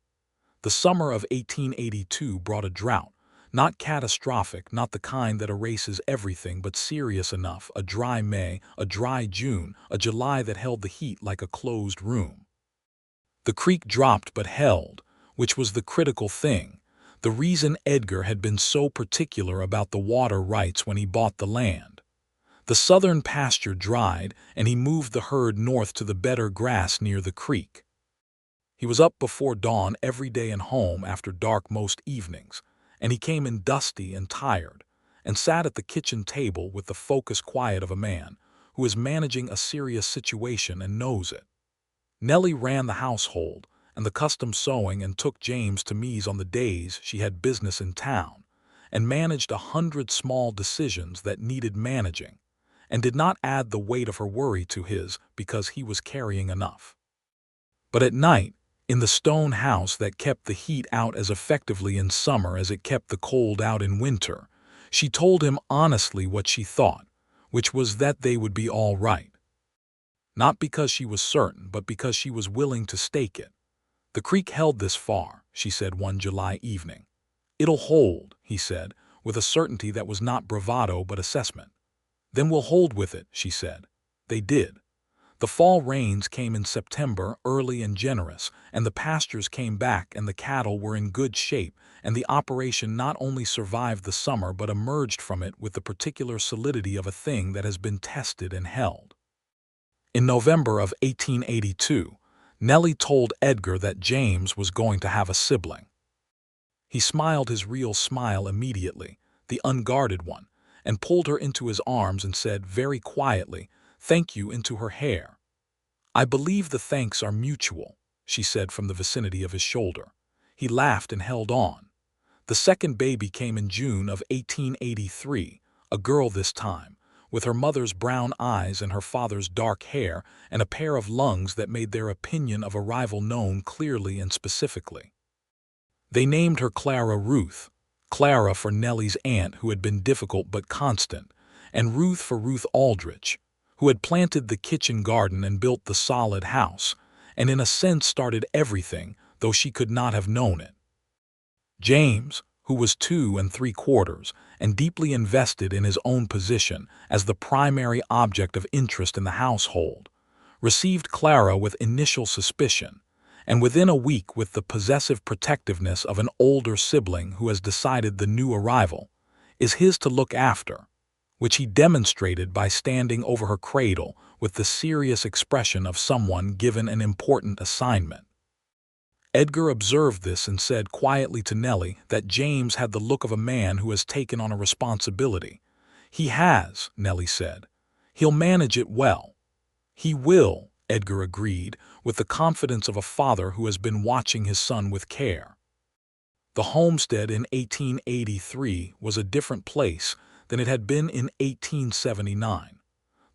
The summer of 1882 brought a drought, not catastrophic, not the kind that erases everything, but serious enough, a dry May, a dry June, a July that held the heat like a closed room. The creek dropped but held, which was the critical thing, the reason Edgar had been so particular about the water rights when he bought the land. The southern pasture dried, and he moved the herd north to the better grass near the creek. He was up before dawn every day and home after dark most evenings, and he came in dusty and tired, and sat at the kitchen table with the focused quiet of a man who is managing a serious situation and knows it. Nellie ran the household, and the custom sewing and took James to me's on the days she had business in town, and managed 100 small decisions that needed managing, and did not add the weight of her worry to his because he was carrying enough. But at night, in the stone house that kept the heat out as effectively in summer as it kept the cold out in winter, she told him honestly what she thought, which was that they would be all right. Not because she was certain, but because she was willing to stake it. "The creek held this far," she said one July evening. "It'll hold," he said, with a certainty that was not bravado but assessment. "Then we'll hold with it," she said. They did. The fall rains came in September, early and generous, and the pastures came back and the cattle were in good shape, and the operation not only survived the summer but emerged from it with the particular solidity of a thing that has been tested and held. In November of 1882, Nellie told Edgar that James was going to have a sibling. He smiled his real smile immediately, the unguarded one, and pulled her into his arms and said very quietly, "Thank you," into her hair. "I believe the thanks are mutual," she said from the vicinity of his shoulder. He laughed and held on. The second baby came in June of 1883, a girl this time, with her mother's brown eyes and her father's dark hair and a pair of lungs that made their opinion of a rival known clearly and specifically. They named her Clara Ruth, Clara for Nellie's aunt who had been difficult but constant, and Ruth for Ruth Aldrich, who had planted the kitchen garden and built the solid house, and in a sense started everything, though she could not have known it. James, who was 2 3/4 and deeply invested in his own position as the primary object of interest in the household, received Clara with initial suspicion, and within a week with the possessive protectiveness of an older sibling who has decided the new arrival is his to look after, which he demonstrated by standing over her cradle with the serious expression of someone given an important assignment. Edgar observed this and said quietly to Nellie that James had the look of a man who has taken on a responsibility. "He has," Nellie said. "He'll manage it well." "He will," Edgar agreed, with the confidence of a father who has been watching his son with care. The homestead in 1883 was a different place than it had been in 1879.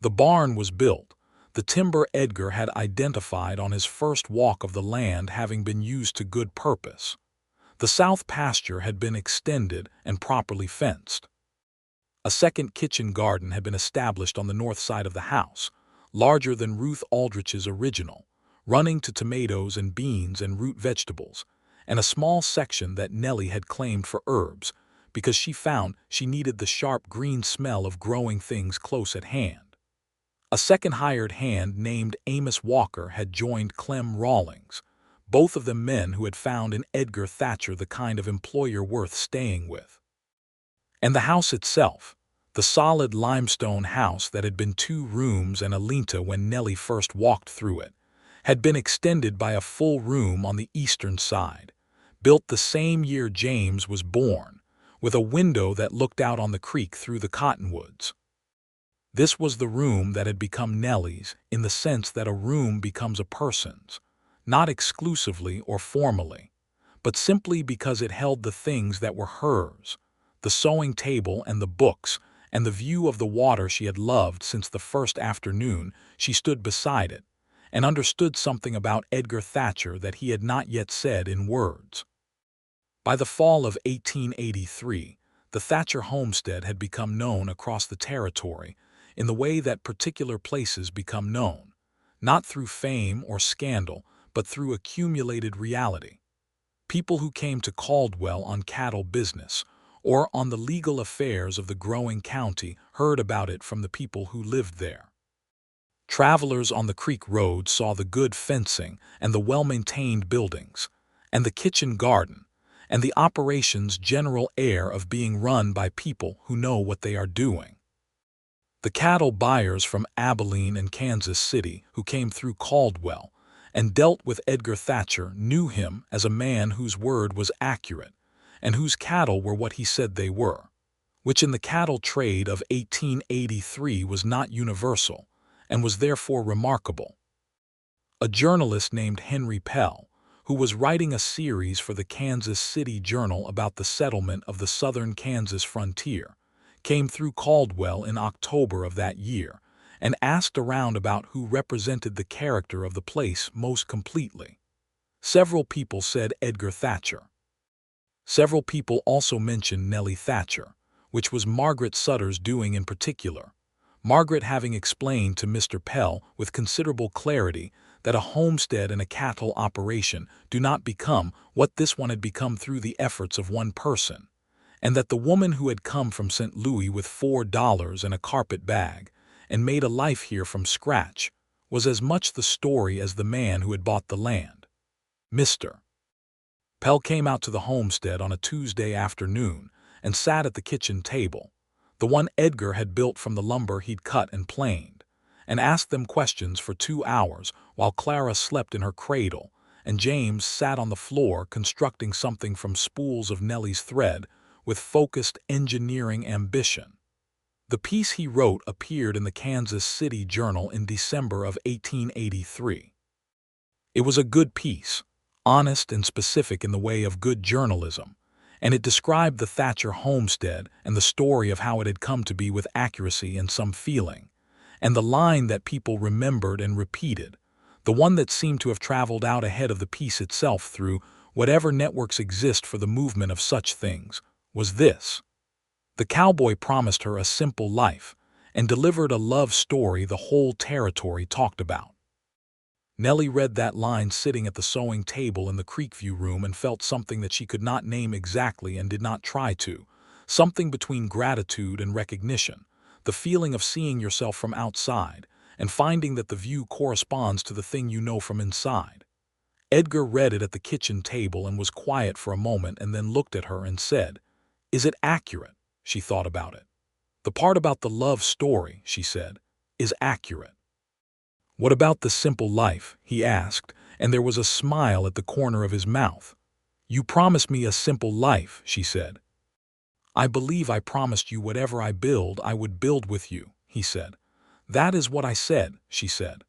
The barn was built, the timber Edgar had identified on his first walk of the land having been used to good purpose. The south pasture had been extended and properly fenced. A second kitchen garden had been established on the north side of the house, larger than Ruth Aldrich's original, running to tomatoes and beans and root vegetables, and a small section that Nellie had claimed for herbs, because she found she needed the sharp green smell of growing things close at hand. A second hired hand named Amos Walker had joined Clem Rawlings, both of them men who had found in Edgar Thatcher the kind of employer worth staying with. And the house itself, the solid limestone house that had been 2 rooms and a linta when Nellie first walked through it, had been extended by a full room on the eastern side, built the same year James was born, with a window that looked out on the creek through the cottonwoods. This was the room that had become Nellie's in the sense that a room becomes a person's, not exclusively or formally, but simply because it held the things that were hers, the sewing table and the books, and the view of the water she had loved since the first afternoon she stood beside it, and understood something about Edgar Thatcher that he had not yet said in words. By the fall of 1883, the Thatcher homestead had become known across the territory in the way that particular places become known, not through fame or scandal, but through accumulated reality. People who came to Caldwell on cattle business or on the legal affairs of the growing county heard about it from the people who lived there. Travelers on the creek road saw the good fencing and the well-maintained buildings, and the kitchen garden, and the operation's general air of being run by people who know what they are doing. The cattle buyers from Abilene and Kansas City who came through Caldwell and dealt with Edgar Thatcher knew him as a man whose word was accurate and whose cattle were what he said they were, which in the cattle trade of 1883 was not universal and was therefore remarkable. A journalist named Henry Pell, who was writing a series for the Kansas City Journal about the settlement of the southern Kansas frontier, came through Caldwell in October of that year and asked around about who represented the character of the place most completely. Several people said Edgar Thatcher. Several people also mentioned Nellie Thatcher, which was Margaret Sutter's doing in particular, Margaret having explained to Mr. Pell with considerable clarity that a homestead and a cattle operation do not become what this one had become through the efforts of one person, and that the woman who had come from St. Louis with $4 and a carpet bag and made a life here from scratch was as much the story as the man who had bought the land. Mr. Pell came out to the homestead on a Tuesday afternoon and sat at the kitchen table, the one Edgar had built from the lumber he'd cut and planed, and asked them questions for 2 hours while Clara slept in her cradle and James sat on the floor constructing something from spools of Nellie's thread with focused engineering ambition. The piece he wrote appeared in the Kansas City Journal in December of 1883. It was a good piece, honest and specific in the way of good journalism, and it described the Thatcher homestead and the story of how it had come to be with accuracy and some feeling, and the line that people remembered and repeated, the one that seemed to have traveled out ahead of the piece itself through whatever networks exist for the movement of such things, was this: the cowboy promised her a simple life and delivered a love story the whole territory talked about. Nellie read that line sitting at the sewing table in the Creekview room and felt something that she could not name exactly and did not try to, something between gratitude and recognition, the feeling of seeing yourself from outside and finding that the view corresponds to the thing you know from inside. Edgar read it at the kitchen table and was quiet for a moment and then looked at her and said, "Is it accurate?" She thought about it. "The part about the love story," she said, "is accurate." "What about the simple life?" he asked, and there was a smile at the corner of his mouth. "You promised me a simple life," she said. "I believe I promised you whatever I build, I would build with you," he said. "That is what I said," she said.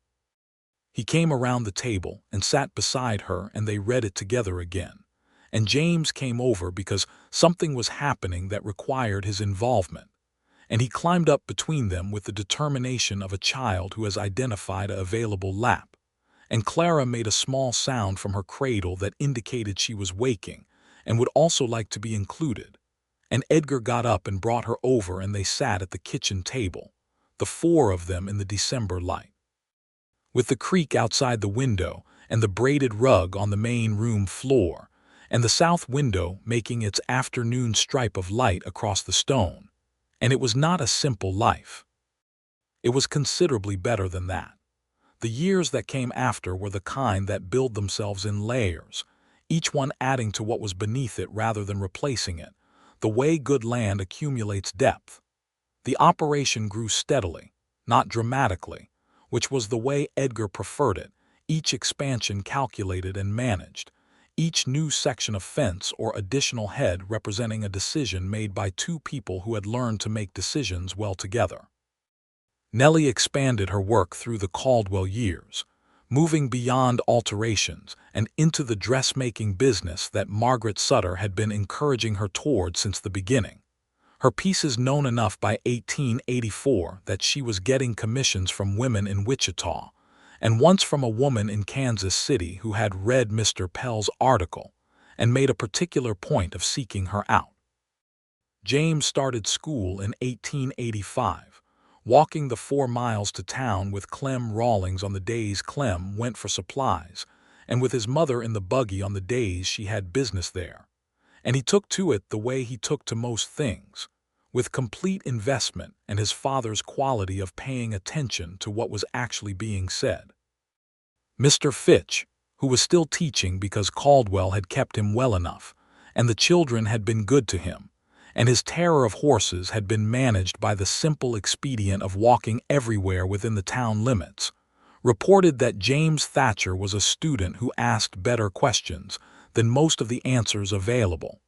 He came around the table and sat beside her and they read it together again. And James came over because something was happening that required his involvement. And he climbed up between them with the determination of a child who has identified an available lap. And Clara made a small sound from her cradle that indicated she was waking and would also like to be included. And Edgar got up and brought her over and they sat at the kitchen table, the 4 of them in the December light. With the creek outside the window and the braided rug on the main room floor, and the south window making its afternoon stripe of light across the stone. And it was not a simple life. It was considerably better than that. The years that came after were the kind that build themselves in layers, each one adding to what was beneath it rather than replacing it, the way good land accumulates depth. The operation grew steadily, not dramatically, which was the way Edgar preferred it, each expansion calculated and managed, each new section of fence or additional head representing a decision made by 2 people who had learned to make decisions well together. Nellie expanded her work through the Caldwell years, moving beyond alterations and into the dressmaking business that Margaret Sutter had been encouraging her toward since the beginning. Her pieces known enough by 1884 that she was getting commissions from women in Wichita, and once from a woman in Kansas City who had read Mr. Pell's article and made a particular point of seeking her out. James started school in 1885, walking the 4 miles to town with Clem Rawlings on the days Clem went for supplies, and with his mother in the buggy on the days she had business there. And he took to it the way he took to most things, with complete investment and his father's quality of paying attention to what was actually being said. Mr. Fitch, who was still teaching because Caldwell had kept him well enough, and the children had been good to him, and his terror of horses had been managed by the simple expedient of walking everywhere within the town limits, reported that James Thatcher was a student who asked better questions than most of the answers available.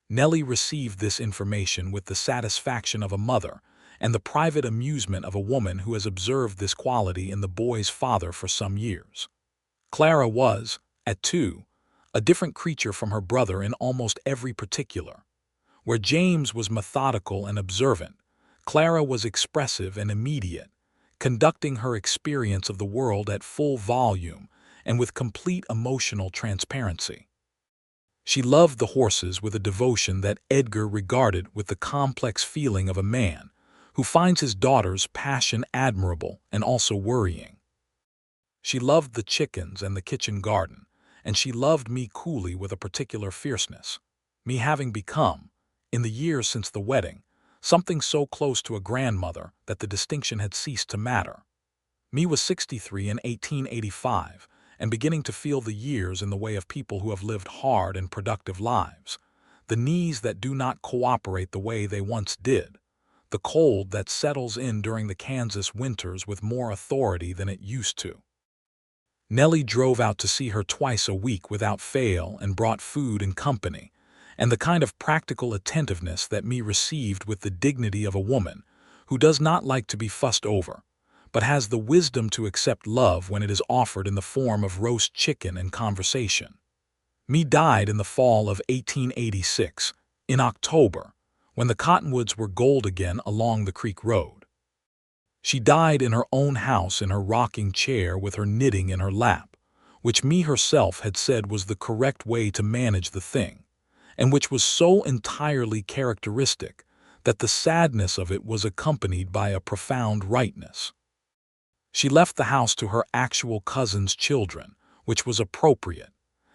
Nellie received this information with the satisfaction of a mother and the private amusement of a woman who has observed this quality in the boy's father for some years. Clara was, At 2, a different creature from her brother in almost every particular. Where James was methodical and observant, Clara was expressive and immediate, conducting her experience of the world at full volume and with complete emotional transparency. She loved the horses with a devotion that Edgar regarded with the complex feeling of a man who finds his daughter's passion admirable and also worrying. She loved the chickens and the kitchen garden, and she loved me coolly with a particular fierceness, me having become, in the years since the wedding, something so close to a grandmother that the distinction had ceased to matter. Me was 63 in 1885, and beginning to feel the years in the way of people who have lived hard and productive lives, the knees that do not cooperate the way they once did, the cold that settles in during the Kansas winters with more authority than it used to. Nellie drove out to see her twice a week without fail and brought food and company, and the kind of practical attentiveness that me received with the dignity of a woman who does not like to be fussed over, but has the wisdom to accept love when it is offered in the form of roast chicken and conversation. Me died in the fall of 1886, in October, when the cottonwoods were gold again along the creek road. She died in her own house in her rocking chair with her knitting in her lap, which me herself had said was the correct way to manage the thing, and which was so entirely characteristic that the sadness of it was accompanied by a profound rightness. She left the house to her actual cousin's children, which was appropriate,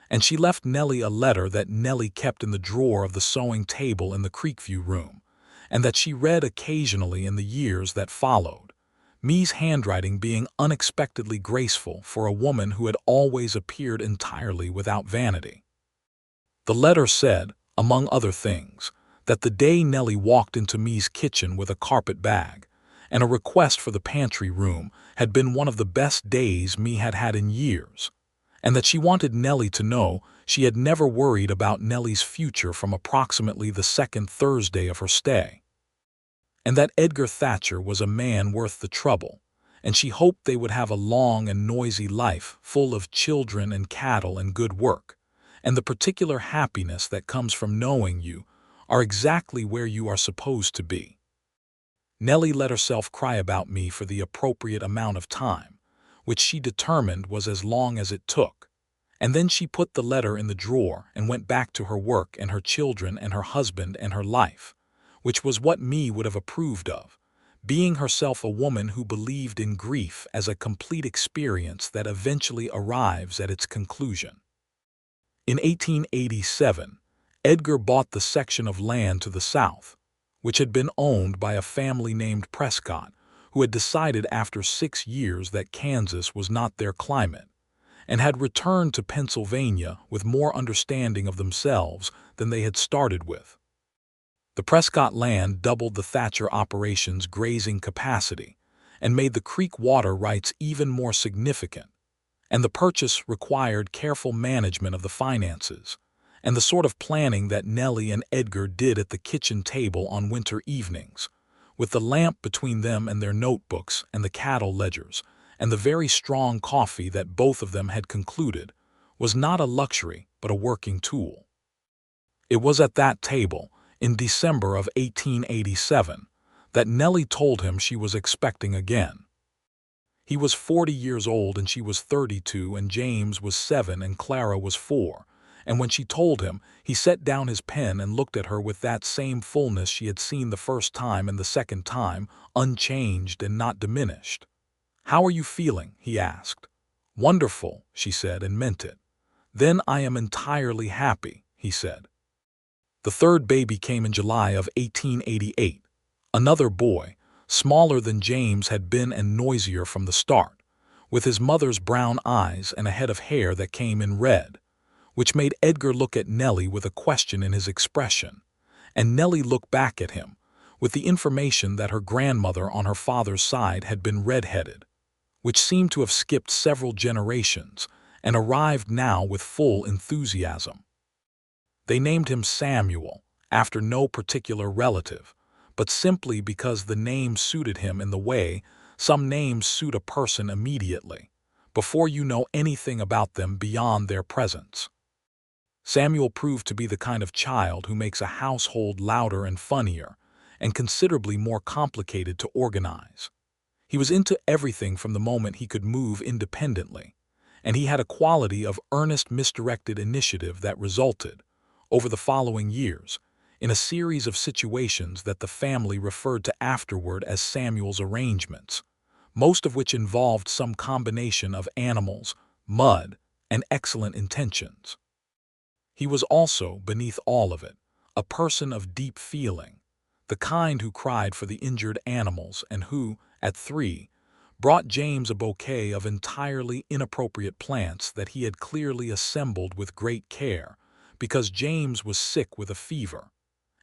and she left Nellie a letter that Nellie kept in the drawer of the sewing table in the Creekview room, and that she read occasionally in the years that followed, me's handwriting being unexpectedly graceful for a woman who had always appeared entirely without vanity. The letter said, among other things, that the day Nellie walked into me's kitchen with a carpet bag and a request for the pantry room had been one of the best days me had had in years, and that she wanted Nellie to know she had never worried about Nellie's future from approximately the second Thursday of her stay, and that Edgar Thatcher was a man worth the trouble, and she hoped they would have a long and noisy life full of children and cattle and good work, and the particular happiness that comes from knowing you are exactly where you are supposed to be. Nellie let herself cry about me for the appropriate amount of time, which she determined was as long as it took, and then she put the letter in the drawer and went back to her work and her children and her husband and her life, which was what me would have approved of, being herself a woman who believed in grief as a complete experience that eventually arrives at its conclusion. In 1887, Edgar bought the section of land to the south, which had been owned by a family named Prescott, who had decided after 6 years that Kansas was not their climate, and had returned to Pennsylvania with more understanding of themselves than they had started with. The Prescott land doubled the Thatcher operation's grazing capacity and made the creek water rights even more significant, and the purchase required careful management of the finances, and the sort of planning that Nellie and Edgar did at the kitchen table on winter evenings, with the lamp between them and their notebooks and the cattle ledgers, and the very strong coffee that both of them had concluded was not a luxury but a working tool. It was at that table, in December of 1887, that Nellie told him she was expecting again. He was 40 years old and she was 32, and James was 7 and Clara was 4. And when she told him, he set down his pen and looked at her with that same fullness she had seen the first time and the second time, unchanged and not diminished. "How are you feeling?" he asked. "Wonderful," she said, and meant it. "Then I am entirely happy," he said. The third baby came in July of 1888, another boy, smaller than James had been and noisier from the start, with his mother's brown eyes and a head of hair that came in red, which made Edgar look at Nellie with a question in his expression, and Nellie looked back at him, with the information that her grandmother on her father's side had been red-headed, which seemed to have skipped several generations and arrived now with full enthusiasm. They named him Samuel, after no particular relative, but simply because the name suited him in the way some names suit a person immediately, before you know anything about them beyond their presence. Samuel proved to be the kind of child who makes a household louder and funnier, and considerably more complicated to organize. He was into everything from the moment he could move independently, and he had a quality of earnest, misdirected initiative that resulted, over the following years, in a series of situations that the family referred to afterward as Samuel's arrangements, most of which involved some combination of animals, mud, and excellent intentions. He was also, beneath all of it, a person of deep feeling, the kind who cried for the injured animals and who, at 3, brought James a bouquet of entirely inappropriate plants that he had clearly assembled with great care because James was sick with a fever,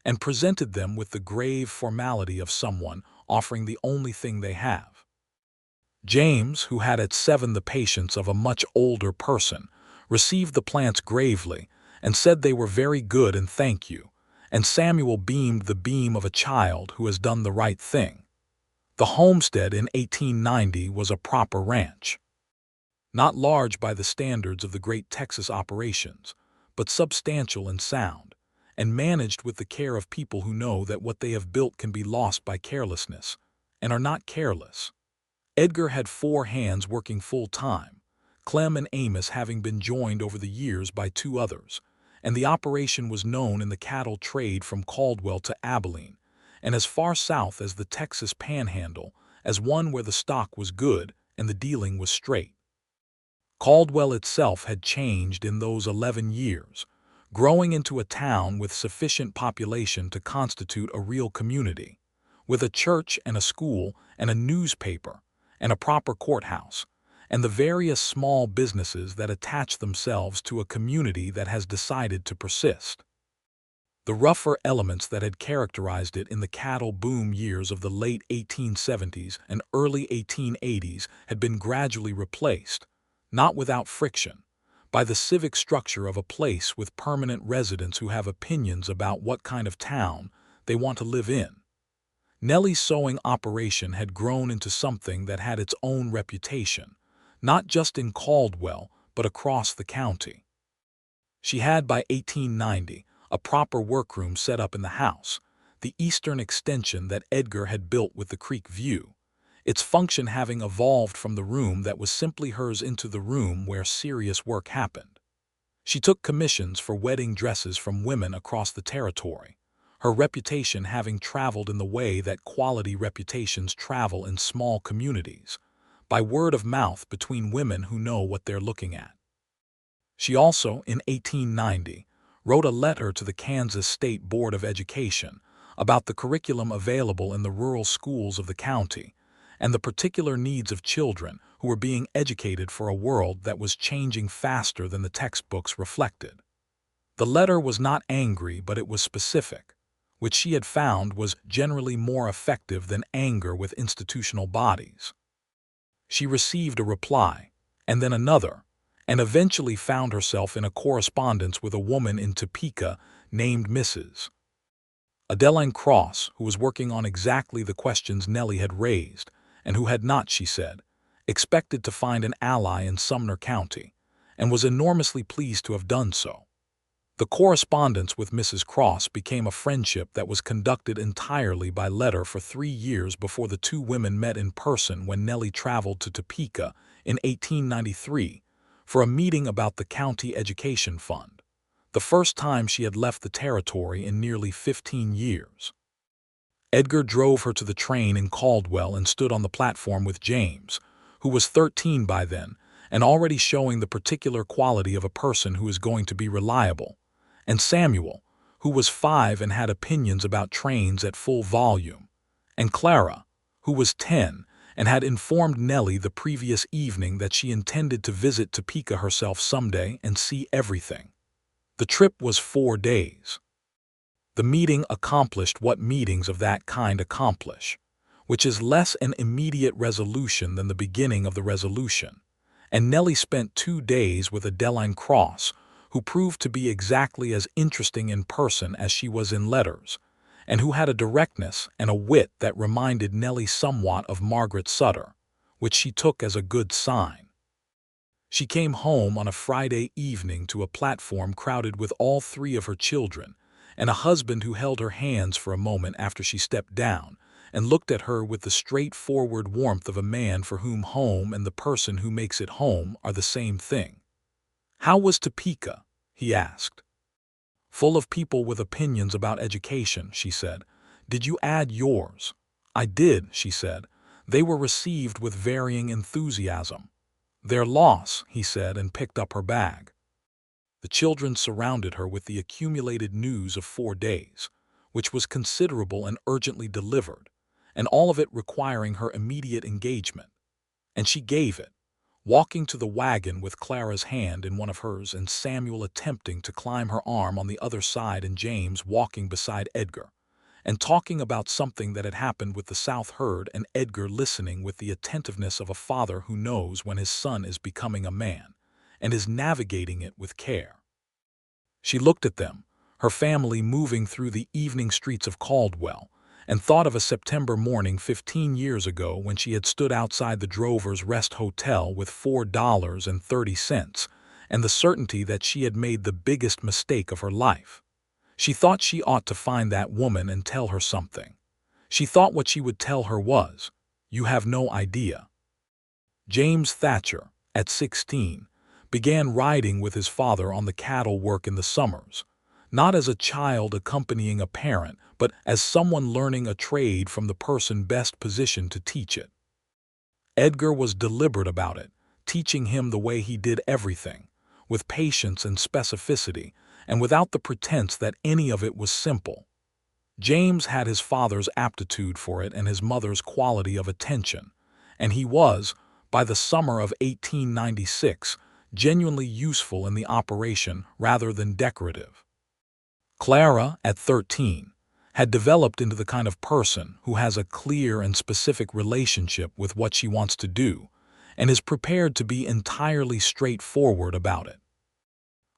and presented them with the grave formality of someone offering the only thing they have. James, who had at 7 the patience of a much older person, received the plants gravely and said they were very good and thank you, and Samuel beamed the beam of a child who has done the right thing. The homestead in 1890 was a proper ranch. Not large by the standards of the great Texas operations, but substantial and sound, and managed with the care of people who know that what they have built can be lost by carelessness, and are not careless. Edgar had 4 hands working full-time, Clem and Amos having been joined over the years by 2 others, and the operation was known in the cattle trade from Caldwell to Abilene, and as far south as the Texas Panhandle, as one where the stock was good and the dealing was straight. Caldwell itself had changed in those 11 years, growing into a town with sufficient population to constitute a real community, with a church and a school and a newspaper and a proper courthouse, and the various small businesses that attach themselves to a community that has decided to persist. The rougher elements that had characterized it in the cattle boom years of the late 1870s and early 1880s had been gradually replaced, not without friction, by the civic structure of a place with permanent residents who have opinions about what kind of town they want to live in. Nellie's sewing operation had grown into something that had its own reputation, not just in Caldwell, but across the county. She had, by 1890, a proper workroom set up in the house, the eastern extension that Edgar had built with the creek view, its function having evolved from the room that was simply hers into the room where serious work happened. She took commissions for wedding dresses from women across the territory, her reputation having traveled in the way that quality reputations travel in small communities, by word of mouth between women who know what they're looking at. She also, in 1890, wrote a letter to the Kansas State Board of Education about the curriculum available in the rural schools of the county and the particular needs of children who were being educated for a world that was changing faster than the textbooks reflected. The letter was not angry, but it was specific, which she had found was generally more effective than anger with institutional bodies. She received a reply, and then another, and eventually found herself in a correspondence with a woman in Topeka named Mrs. Adeline Cross, who was working on exactly the questions Nellie had raised, and who had not, she said, expected to find an ally in Sumner County, and was enormously pleased to have done so. The correspondence with Mrs. Cross became a friendship that was conducted entirely by letter for 3 years before the 2 women met in person when Nellie traveled to Topeka in 1893 for a meeting about the County Education Fund, the first time she had left the territory in nearly 15 years. Edgar drove her to the train in Caldwell and stood on the platform with James, who was 13 by then and already showing the particular quality of a person who is going to be reliable, and Samuel, who was 5 and had opinions about trains at full volume, and Clara, who was 10 and had informed Nellie the previous evening that she intended to visit Topeka herself someday and see everything. The trip was 4 days. The meeting accomplished what meetings of that kind accomplish, which is less an immediate resolution than the beginning of the resolution, and Nellie spent 2 days with Adeline Cross, who proved to be exactly as interesting in person as she was in letters, and who had a directness and a wit that reminded Nellie somewhat of Margaret Sutter, which she took as a good sign. She came home on a Friday evening to a platform crowded with all three of her children, and a husband who held her hands for a moment after she stepped down and looked at her with the straightforward warmth of a man for whom home and the person who makes it home are the same thing. "How was Topeka?" he asked. "Full of people with opinions about education," she said. "Did you add yours?" "I did," she said. "They were received with varying enthusiasm." "Their loss," he said, and picked up her bag. The children surrounded her with the accumulated news of 4 days, which was considerable and urgently delivered, and all of it requiring her immediate engagement. And she gave it, walking to the wagon with Clara's hand in one of hers and Samuel attempting to climb her arm on the other side and James walking beside Edgar, and talking about something that had happened with the South herd and Edgar listening with the attentiveness of a father who knows when his son is becoming a man and is navigating it with care. She looked at them, her family moving through the evening streets of Caldwell, and thought of a September morning 15 years ago when she had stood outside the Drover's Rest Hotel with $4.30 and the certainty that she had made the biggest mistake of her life. She thought she ought to find that woman and tell her something. She thought what she would tell her was, "You have no idea." James Thatcher, at 16, began riding with his father on the cattle work in the summers, not as a child accompanying a parent, but as someone learning a trade from the person best positioned to teach it. Edgar was deliberate about it, teaching him the way he did everything, with patience and specificity, and without the pretense that any of it was simple. James had his father's aptitude for it and his mother's quality of attention, and he was, by the summer of 1896, genuinely useful in the operation rather than decorative. Clara, at 13, had developed into the kind of person who has a clear and specific relationship with what she wants to do and is prepared to be entirely straightforward about it.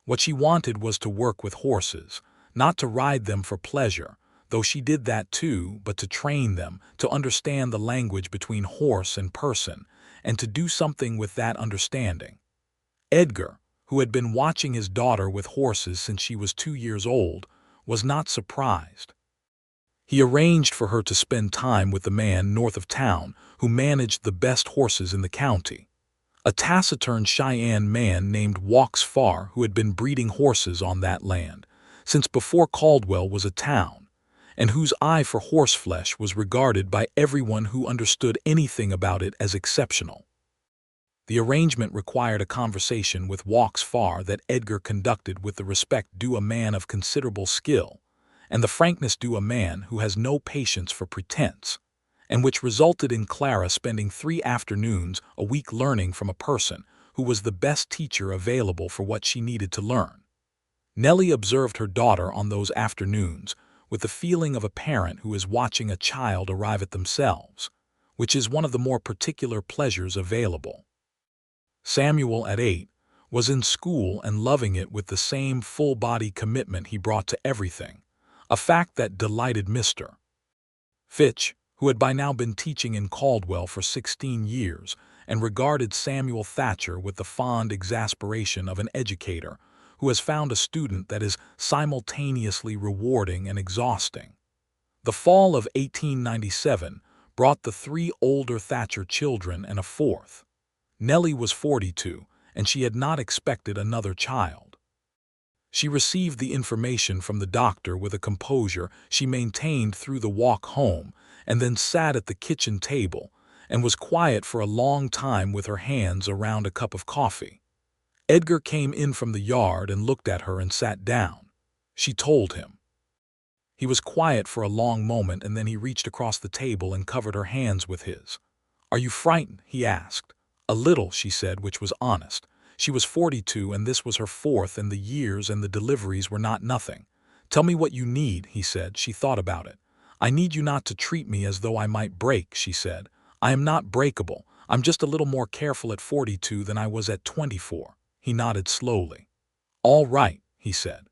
What she wanted was to work with horses, not to ride them for pleasure, though she did that too, but to train them, to understand the language between horse and person, and to do something with that understanding. Edgar, who had been watching his daughter with horses since she was 2 years old, was not surprised. He arranged for her to spend time with the man north of town who managed the best horses in the county, a taciturn Cheyenne man named Walks Far who had been breeding horses on that land since before Caldwell was a town, and whose eye for horseflesh was regarded by everyone who understood anything about it as exceptional. The arrangement required a conversation with Walks Far that Edgar conducted with the respect due a man of considerable skill, and the frankness due a man who has no patience for pretense, and which resulted in Clara spending 3 afternoons a week learning from a person who was the best teacher available for what she needed to learn. Nellie observed her daughter on those afternoons with the feeling of a parent who is watching a child arrive at themselves, which is one of the more particular pleasures available. Samuel, at 8, was in school and loving it with the same full-body commitment he brought to everything, a fact that delighted Mr. Fitch, who had by now been teaching in Caldwell for 16 years and regarded Samuel Thatcher with the fond exasperation of an educator who has found a student that is simultaneously rewarding and exhausting. The fall of 1897 brought the 3 older Thatcher children and a 4th. Nellie was 42, and she had not expected another child. She received the information from the doctor with a composure she maintained through the walk home, and then sat at the kitchen table and was quiet for a long time with her hands around a cup of coffee. Edgar came in from the yard and looked at her and sat down. She told him. He was quiet for a long moment, and then he reached across the table and covered her hands with his. "Are you frightened?" he asked. "A little," she said, which was honest. She was 42, and this was her 4th, and the years and the deliveries were not nothing. "Tell me what you need," he said. She thought about it. "I need you not to treat me as though I might break," she said. "I am not breakable. I'm just a little more careful at 42 than I was at 24. He nodded slowly. "All right," he said.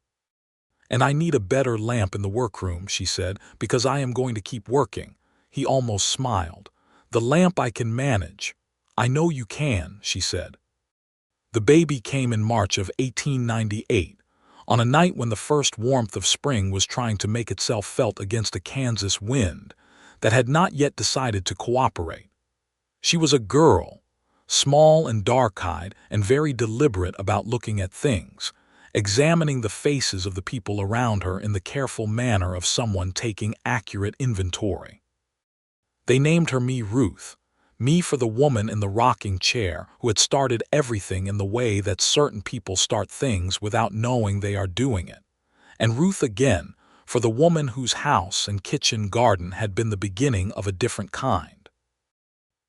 "And I need a better lamp in the workroom," she said, "because I am going to keep working." He almost smiled. "The lamp I can manage." "I know you can," she said. The baby came in March of 1898, on a night when the first warmth of spring was trying to make itself felt against a Kansas wind that had not yet decided to cooperate. She was a girl, small and dark-eyed and very deliberate about looking at things, examining the faces of the people around her in the careful manner of someone taking accurate inventory. They named her Me Ruth, me for the woman in the rocking chair who had started everything in the way that certain people start things without knowing they are doing it, and Ruth again for the woman whose house and kitchen garden had been the beginning of a different kind.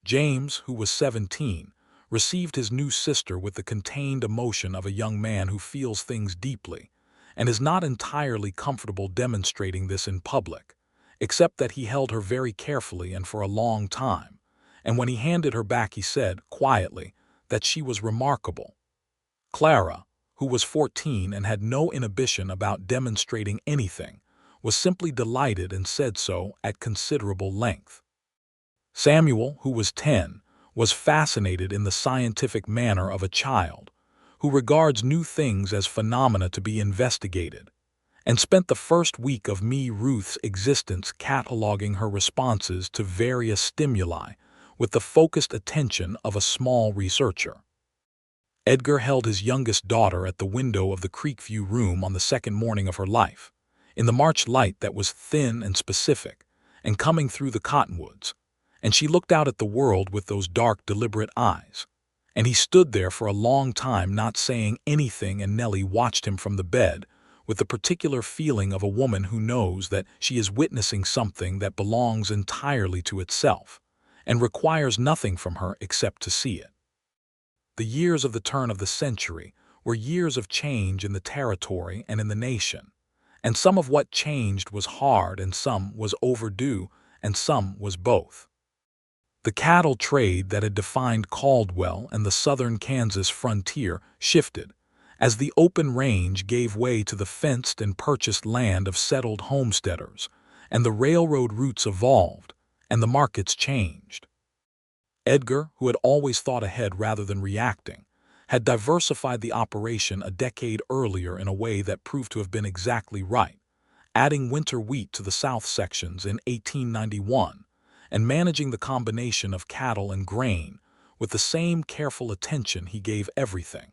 James, who was 17, received his new sister with the contained emotion of a young man who feels things deeply and is not entirely comfortable demonstrating this in public, except that he held her very carefully and for a long time, and when he handed her back he said, quietly, that she was remarkable. Clara, who was 14 and had no inhibition about demonstrating anything, was simply delighted and said so at considerable length. Samuel, who was 10, was fascinated in the scientific manner of a child, who regards new things as phenomena to be investigated, and spent the first week of Me Ruth's existence cataloging her responses to various stimuli with the focused attention of a small researcher. Edgar held his youngest daughter at the window of the Creekview room on the second morning of her life, in the March light that was thin and specific, and coming through the cottonwoods, and she looked out at the world with those dark, deliberate eyes. And he stood there for a long time not saying anything, and Nellie watched him from the bed with the particular feeling of a woman who knows that she is witnessing something that belongs entirely to itself and requires nothing from her except to see it. The years of the turn of the century were years of change in the territory and in the nation, and some of what changed was hard and some was overdue and some was both. The cattle trade that had defined Caldwell and the southern Kansas frontier shifted as the open range gave way to the fenced and purchased land of settled homesteaders, and the railroad routes evolved, and the markets changed. Edgar, who had always thought ahead rather than reacting, had diversified the operation a decade earlier in a way that proved to have been exactly right, adding winter wheat to the south sections in 1891, and managing the combination of cattle and grain with the same careful attention he gave everything.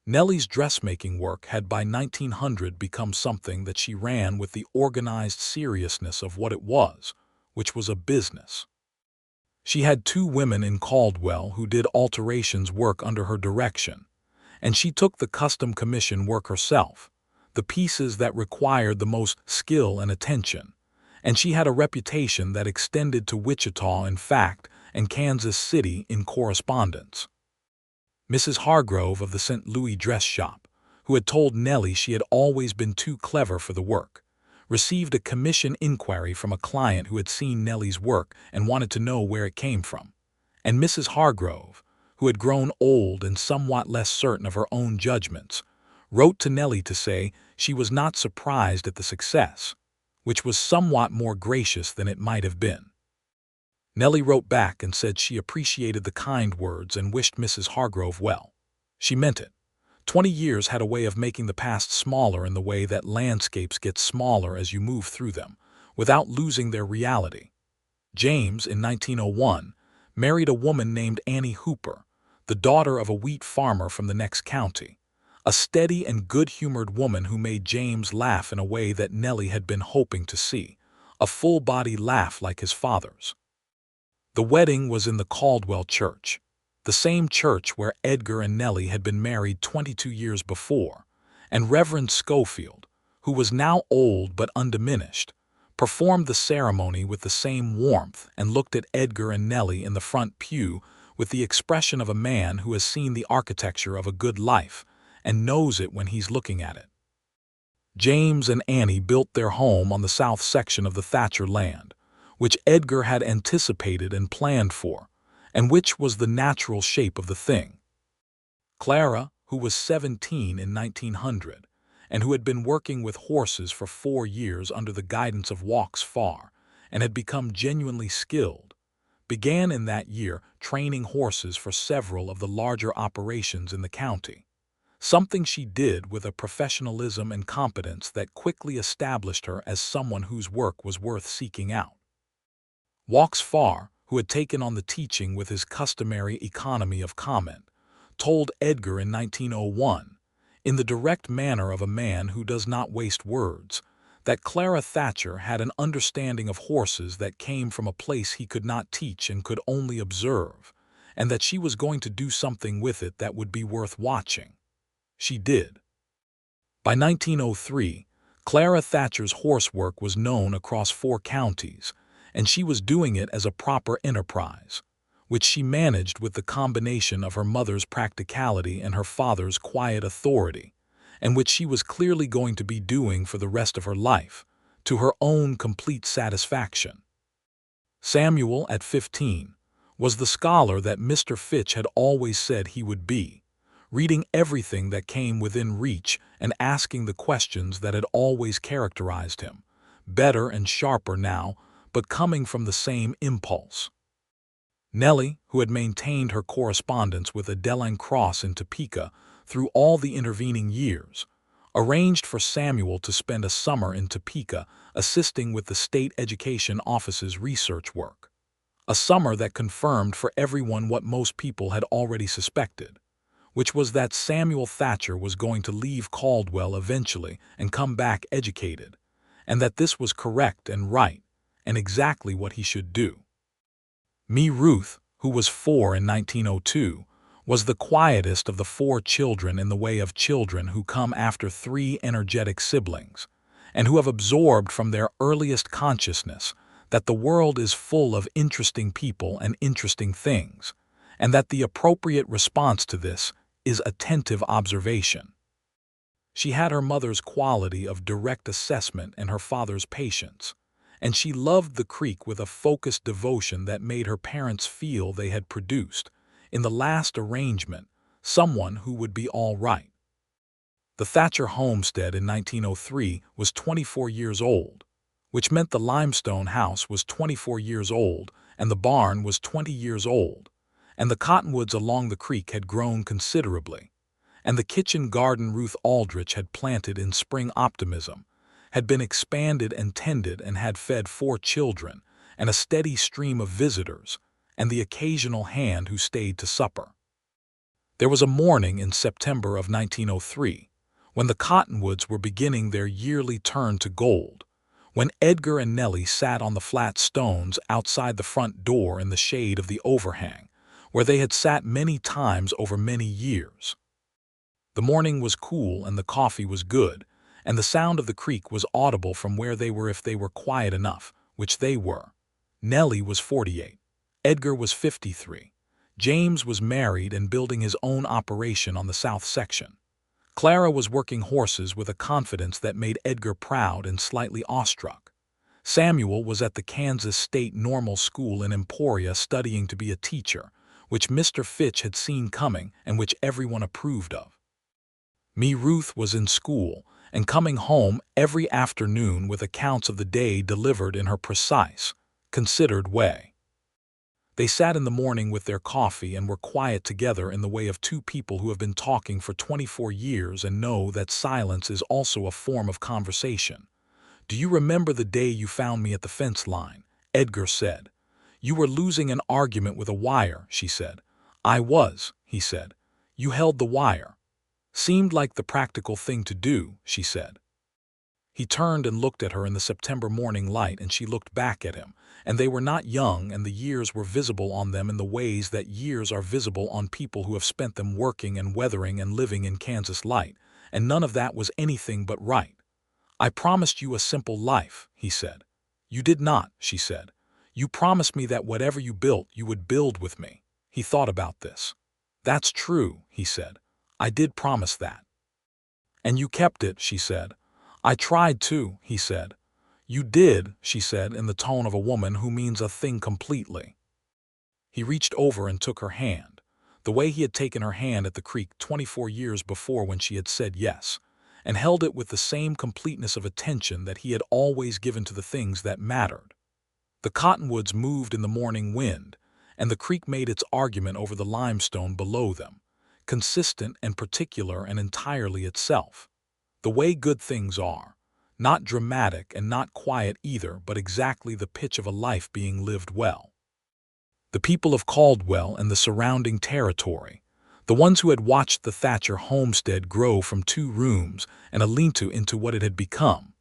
Nellie's dressmaking work had by 1900 become something that she ran with the organized seriousness of what it was, which was a business. She had 2 women in Caldwell who did alterations work under her direction, and she took the custom commission work herself, the pieces that required the most skill and attention, and she had a reputation that extended to Wichita in fact and Kansas City in correspondence. Mrs. Hargrove of the St. Louis dress shop, who had told Nellie she had always been too clever for the work, received a commission inquiry from a client who had seen Nellie's work and wanted to know where it came from, and Mrs. Hargrove, who had grown old and somewhat less certain of her own judgments, wrote to Nellie to say she was not surprised at the success, which was somewhat more gracious than it might have been. Nellie wrote back and said she appreciated the kind words and wished Mrs. Hargrove well. She meant it. 20 years had a way of making the past smaller in the way that landscapes get smaller as you move through them, without losing their reality. James, in 1901, married a woman named Annie Hooper, the daughter of a wheat farmer from the next county, a steady and good-humored woman who made James laugh in a way that Nellie had been hoping to see, a full-body laugh like his father's. The wedding was in the Caldwell church, the same church where Edgar and Nellie had been married 22 years before, and Reverend Schofield, who was now old but undiminished, performed the ceremony with the same warmth and looked at Edgar and Nellie in the front pew with the expression of a man who has seen the architecture of a good life and knows it when he's looking at it. James and Annie built their home on the south section of the Thatcher land, which Edgar had anticipated and planned for, and which was the natural shape of the thing. Clara, who was 17 in 1900, and who had been working with horses for 4 years under the guidance of Walks Farr, and had become genuinely skilled, began in that year training horses for several of the larger operations in the county, something she did with a professionalism and competence that quickly established her as someone whose work was worth seeking out. Walks Farr, who had taken on the teaching with his customary economy of comment, told Edgar in 1901, in the direct manner of a man who does not waste words, that Clara Thatcher had an understanding of horses that came from a place he could not teach and could only observe, and that she was going to do something with it that would be worth watching. She did. By 1903, Clara Thatcher's horsework was known across 4 counties, and she was doing it as a proper enterprise, which she managed with the combination of her mother's practicality and her father's quiet authority, and which she was clearly going to be doing for the rest of her life, to her own complete satisfaction. Samuel, at 15, was the scholar that Mr. Fitch had always said he would be, reading everything that came within reach and asking the questions that had always characterized him, better and sharper now, but coming from the same impulse. Nellie, who had maintained her correspondence with Adeline Cross in Topeka through all the intervening years, arranged for Samuel to spend a summer in Topeka assisting with the State Education Office's research work, a summer that confirmed for everyone what most people had already suspected, which was that Samuel Thatcher was going to leave Caldwell eventually and come back educated, and that this was correct and right, and exactly what he should do. Ruth, who was 4 in 1902, was the quietest of the 4 children in the way of children who come after 3 energetic siblings, and who have absorbed from their earliest consciousness that the world is full of interesting people and interesting things, and that the appropriate response to this is attentive observation. She had her mother's quality of direct assessment and her father's patience, and she loved the creek with a focused devotion that made her parents feel they had produced, in the last arrangement, someone who would be all right. The Thatcher homestead in 1903 was 24 years old, which meant the limestone house was 24 years old and the barn was 20 years old, and the cottonwoods along the creek had grown considerably, and the kitchen garden Ruth Aldrich had planted in spring optimism had been expanded and tended and had fed 4 children and a steady stream of visitors and the occasional hand who stayed to supper. There was a morning in September of 1903, when the cottonwoods were beginning their yearly turn to gold, when Edgar and Nellie sat on the flat stones outside the front door in the shade of the overhang, where they had sat many times over many years. The morning was cool and the coffee was good, and the sound of the creek was audible from where they were if they were quiet enough, which they were. Nellie was 48. Edgar was 53. James was married and building his own operation on the south section. Clara was working horses with a confidence that made Edgar proud and slightly awestruck. Samuel was at the Kansas State Normal School in Emporia studying to be a teacher, which Mr. Fitch had seen coming and which everyone approved of. Ruth was in school and coming home every afternoon with accounts of the day delivered in her precise, considered way. They sat in the morning with their coffee and were quiet together in the way of 2 people who have been talking for 24 years and know that silence is also a form of conversation. "Do you remember the day you found me at the fence line?" Edgar said. "You were losing an argument with a wire," she said. "I was," he said. "You held the wire." "Seemed like the practical thing to do," she said. He turned and looked at her in the September morning light, and she looked back at him, and they were not young, and the years were visible on them in the ways that years are visible on people who have spent them working and weathering and living in Kansas light, and none of that was anything but right. "I promised you a simple life," he said. "You did not," she said. "You promised me that whatever you built, you would build with me." He thought about this. "That's true," he said. "I did promise that." "And you kept it," she said. "I tried to," he said. "You did," she said in the tone of a woman who means a thing completely. He reached over and took her hand, the way he had taken her hand at the creek 24 years before when she had said yes, and held it with the same completeness of attention that he had always given to the things that mattered. The cottonwoods moved in the morning wind, and the creek made its argument over the limestone below them, consistent and particular and entirely itself. The way good things are, not dramatic and not quiet either, but exactly the pitch of a life being lived well. The people of Caldwell and the surrounding territory, the ones who had watched the Thatcher homestead grow from 2 rooms and a lean-to into what it had become,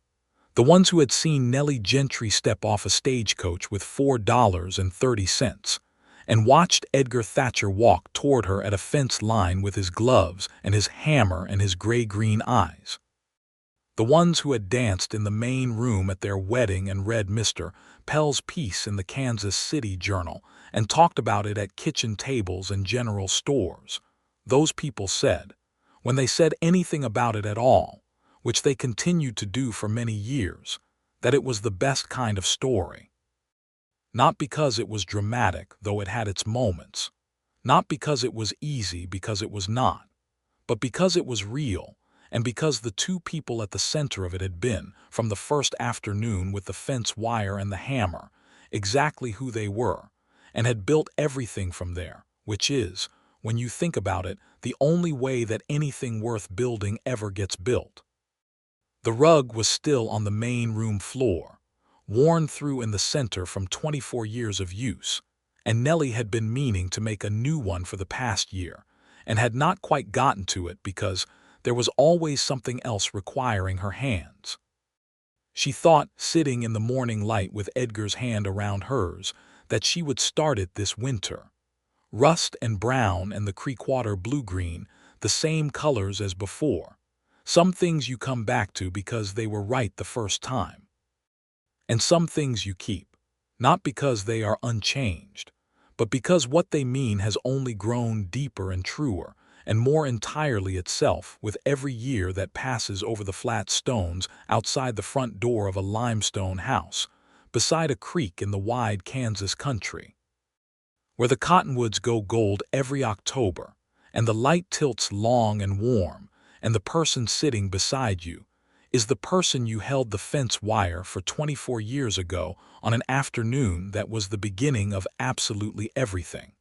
the ones who had seen Nellie Gentry step off a stagecoach with $4.30 and watched Edgar Thatcher walk toward her at a fence line with his gloves and his hammer and his gray-green eyes. The ones who had danced in the main room at their wedding and read Mr. Pell's piece in the Kansas City Journal and talked about it at kitchen tables and general stores. Those people said, when they said anything about it at all, which they continued to do for many years, that it was the best kind of story. Not because it was dramatic, though it had its moments. Not because it was easy, because it was not. But because it was real, and because the 2 people at the center of it had been, from the first afternoon with the fence wire and the hammer, exactly who they were, and had built everything from there, which is, when you think about it, the only way that anything worth building ever gets built. The rug was still on the main room floor, worn through in the center from 24 years of use, and Nellie had been meaning to make a new one for the past year, and had not quite gotten to it because there was always something else requiring her hands. She thought, sitting in the morning light with Edgar's hand around hers, that she would start it this winter. Rust and brown and the creek water blue-green, the same colors as before. Some things you come back to because they were right the first time. And some things you keep, not because they are unchanged, but because what they mean has only grown deeper and truer, and more entirely itself with every year that passes over the flat stones outside the front door of a limestone house, beside a creek in the wide Kansas country, where the cottonwoods go gold every October, and the light tilts long and warm, and the person sitting beside you is the person you held the fence wire for 24 years ago on an afternoon that was the beginning of absolutely everything.